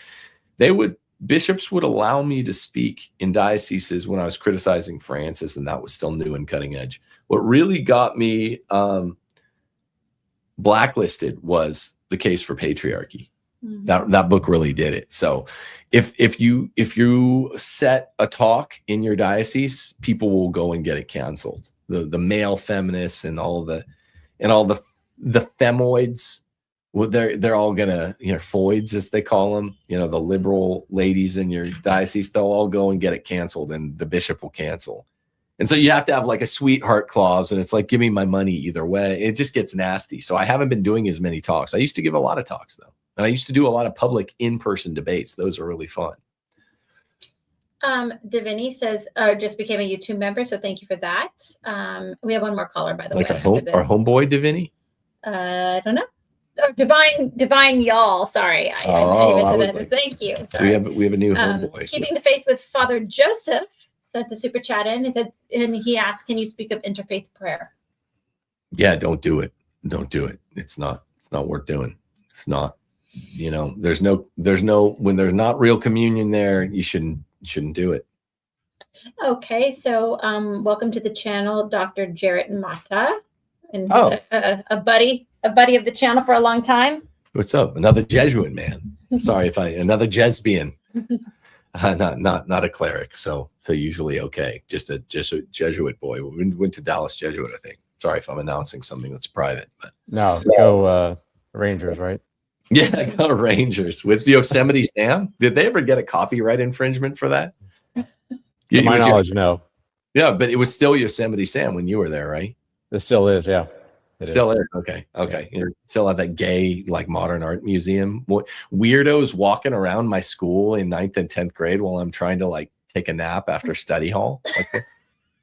Bishops would allow me to speak in dioceses when I was criticizing Francis, and that was still new and cutting edge. What really got me blacklisted was the Case for Patriarchy. Mm-hmm. That book really did it. So if you set a talk in your diocese, people will go and get it canceled. The male feminists and all the femoids, well, they're all gonna, foids as they call them, the liberal ladies in your diocese, they'll all go and get it canceled, and the bishop will cancel. And so you have to have like a sweetheart clause, and it's like, give me my money either way. It just gets nasty. So I haven't been doing as many talks. I used to give a lot of talks though. And I used to do a lot of public in-person debates. Those are really fun. Divini says, just became a YouTube member, so thank you for that. We have one more caller, by the way. Our homeboy Divini? I don't know. Oh, divine y'all. Sorry. Thank you. Sorry. We have a new homeboy. Keeping the faith with Father Joseph sent a super chat in. And he asked, can you speak of interfaith prayer? Yeah, don't do it. Don't do it. It's not worth doing. It's not. There's no when there's not real communion there, you shouldn't do it. Okay, so welcome to the channel, Dr. Jarrett Mata, and a buddy of the channel for a long time. What's up? Another Jesuit man. Sorry another Jesbian. Not a cleric, so usually okay. Just a Jesuit boy. We went to Dallas Jesuit, I think. Sorry if I'm announcing something that's private, but no, go Rangers, right? Yeah, go Rangers with Yosemite Sam. Did they ever get a copyright infringement for that? To my knowledge, no. Yeah, but it was still Yosemite Sam when you were there, right? It still is, yeah. It still is. Okay. Yeah. Still at that gay, like, modern art museum. Weirdos walking around my school in 9th and 10th grade while I'm trying to, like, take a nap after study hall. Like,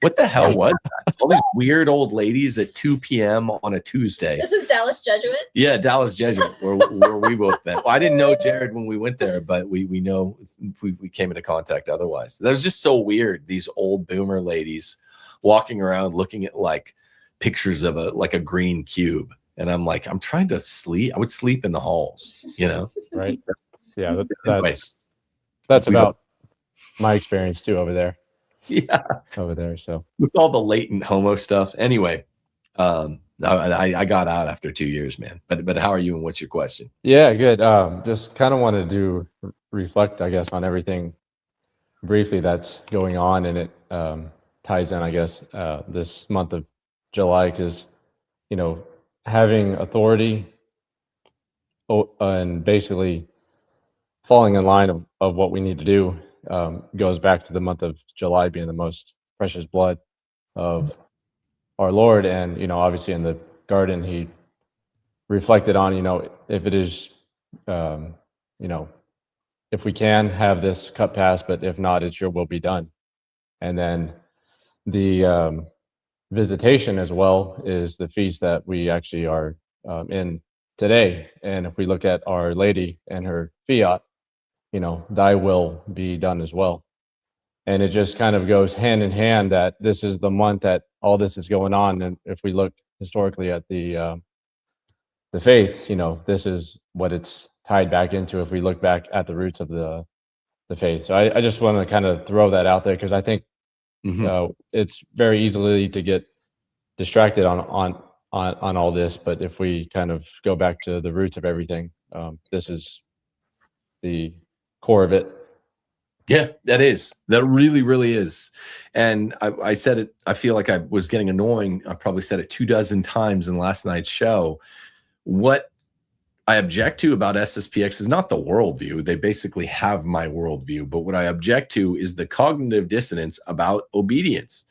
what the hell was that? All these weird old ladies at 2 p.m. on a Tuesday. This is Dallas Jesuit? Yeah, Dallas Jesuit, where we both met. Well, I didn't know Jared when we went there, but we know we came into contact otherwise. That was just so weird. These old boomer ladies walking around looking at, like, pictures of a green cube. And I'm like, I'm trying to sleep. I would sleep in the halls, Right. Yeah, Anyway, that's we don't- about my experience too over there. yeah, Over there. So with all the latent homo stuff. Anyway, I got out after 2 years, man. But how are you, and what's your question? yeah, good. Just kind of wanted to reflect, I guess, on everything briefly that's going on, and it ties in, I guess, this month of July, because having authority and basically falling in line of what we need to do goes back to the month of July being the most precious blood of our Lord. And obviously in the garden he reflected on, if it is if we can have this cup pass, but if not, it's your will be done. And then the visitation as well is the feast that we actually are in today. And if we look at Our Lady and her fiat, thy will be done as well. And it just kind of goes hand in hand that this is the month that all this is going on. And if we look historically at the faith, this is what it's tied back into if we look back at the roots of the faith. So I just want to kind of throw that out there, because I think it's very easily to get distracted on all this. But if we kind of go back to the roots of everything, this is the core of it. Yeah, that really, really is. And I said it, I feel like I was getting annoying. I probably said it 24 times in last night's show. What I object to about SSPX is not the worldview. They basically have my worldview. But what I object to is the cognitive dissonance about obedience.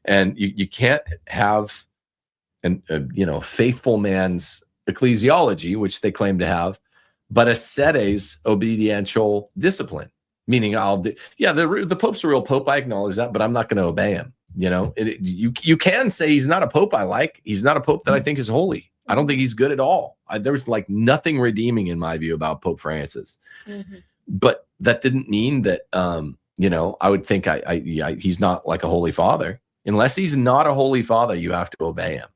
And you can't have a faithful man's ecclesiology, which they claim to have, but a sedes obediential discipline. Meaning the Pope's a real Pope. I acknowledge that, but I'm not going to obey him. You can say he's not a Pope I like. He's not a Pope that I think is holy. I don't think he's good at all. There's like nothing redeeming in my view about Pope Francis. But that didn't mean that, I would think he's not like a holy father. Unless he's not a holy father, you have to obey him.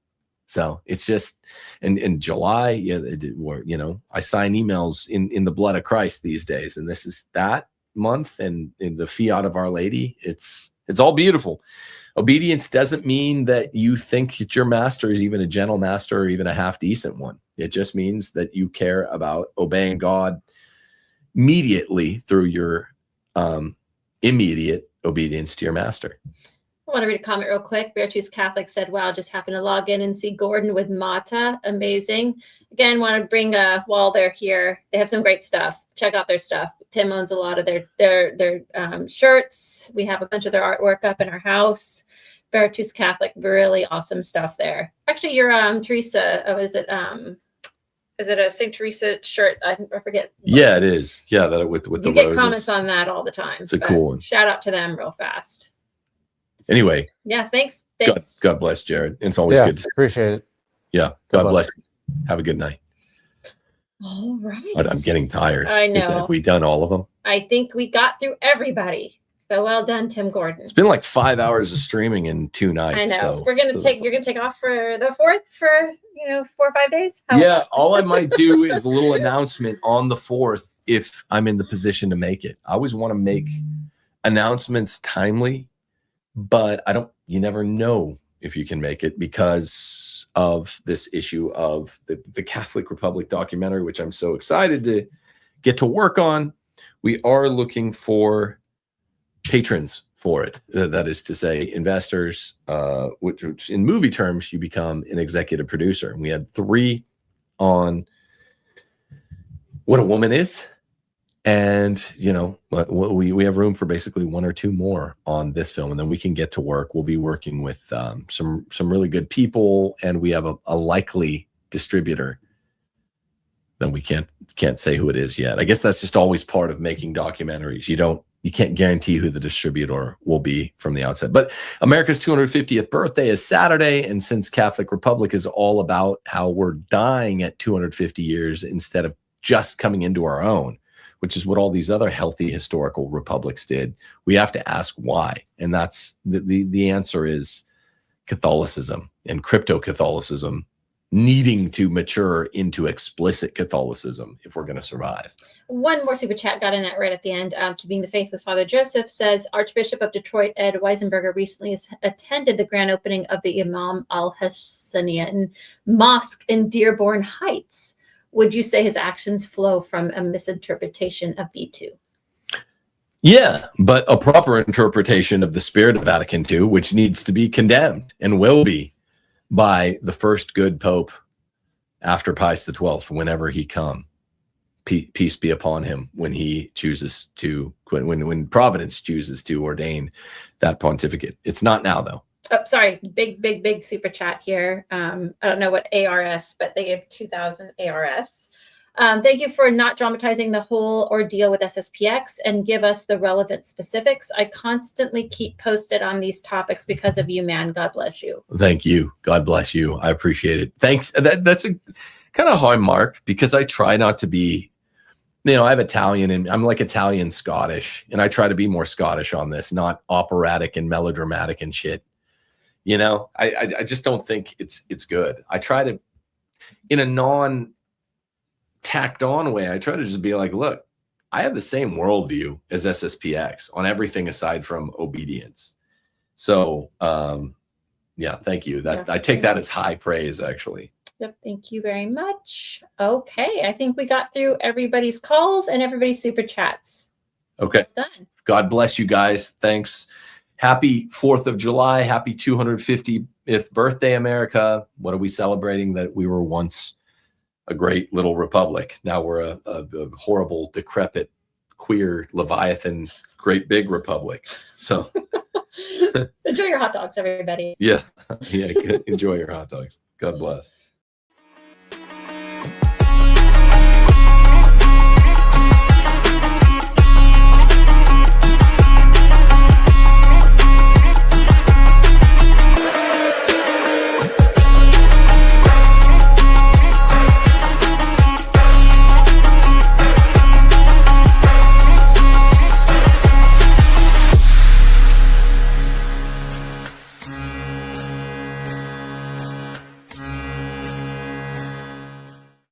So it's just in July, I sign emails in the blood of Christ these days. And this is that month, and in the fiat of Our Lady. It's all beautiful. Obedience doesn't mean that you think that your master is even a gentle master or even a half decent one. It just means that you care about obeying God immediately through your immediate obedience to your master. I want to read a comment real quick. Beartooth Catholic said, wow, just happened to log in and see Gordon with Mata. Amazing. Again, want to bring while they're here, they have some great stuff. Check out their stuff. Tim owns a lot of their shirts. We have a bunch of their artwork up in our house. Beartooth Catholic, really awesome stuff there. Actually, your Teresa, is it a St. Teresa shirt? I forget. Yeah, it is. Yeah, that with the you get roses. comments on that all the time. It's a cool one. Shout out to them real fast. Anyway. Yeah, thanks. God bless, Jared. It's always good to appreciate it. Yeah, God bless you. Have a good night. All right. But I'm getting tired. I know. Have we done all of them? I think we got through everybody. So well done, Tim Gordon. It's been like 5 hours of streaming in 2 nights. I know. So, You're gonna take off for the 4th for 4 or 5 days. Yeah, all I might do is a little announcement on the 4th if I'm in the position to make it. I always want to make announcements timely, but you never know if you can make it because of this issue of the Catholic Republic documentary, which I'm so excited to get to work on. We are looking for patrons for it. That is to say, investors, which in movie terms, you become an executive producer. And we had 3 on What a Woman Is. And, we have room for basically 1 or 2 more on this film, and then we can get to work. We'll be working with some really good people, and we have a likely distributor. Then we can't say who it is yet. I guess that's just always part of making documentaries. You can't guarantee who the distributor will be from the outset. But America's 250th birthday is Saturday, and since Catholic Republic is all about how we're dying at 250 years instead of just coming into our own, which is what all these other healthy historical republics did, we have to ask why. And that's the answer is Catholicism and crypto-Catholicism needing to mature into explicit Catholicism if we're going to survive. One more super chat got in right at the end. Keeping the Faith with Father Joseph says, Archbishop of Detroit Ed Weisenberger recently attended the grand opening of the Imam al-Hassanian Mosque in Dearborn Heights. Would you say his actions flow from a misinterpretation of B2? Yeah, but a proper interpretation of the spirit of Vatican II, which needs to be condemned and will be by the first good pope after Pius XII, whenever he come. Peace be upon him, when he chooses to, when Providence chooses to ordain that pontificate. It's not now, though. Oh, sorry, big super chat here. I don't know what ARS, but they gave 2,000 ARS. Thank you for not dramatizing the whole ordeal with SSPX and give us the relevant specifics. I constantly keep posted on these topics because of you, man. God bless you. Thank you. God bless you. I appreciate it. Thanks. That's a kind of hard mark, because I try not to be, you know, I have Italian and I'm like Italian Scottish, and I try to be more Scottish on this, not operatic and melodramatic and shit. You know, I just don't think it's good. I try to, in a non tacked on way, I try to just be like, look, I have the same worldview as SSPX on everything aside from obedience. So yeah, thank you. I take that as high praise, actually. Yep, thank you very much. Okay, I think we got through everybody's calls and everybody's super chats. Okay. Well done. God bless you guys. Thanks. Happy 4th of July. Happy 250th birthday, America. What are we celebrating? That we were once a great little republic. Now we're a horrible, decrepit, queer, Leviathan, great big republic. So enjoy your hot dogs, everybody. Yeah. Enjoy your hot dogs. God bless.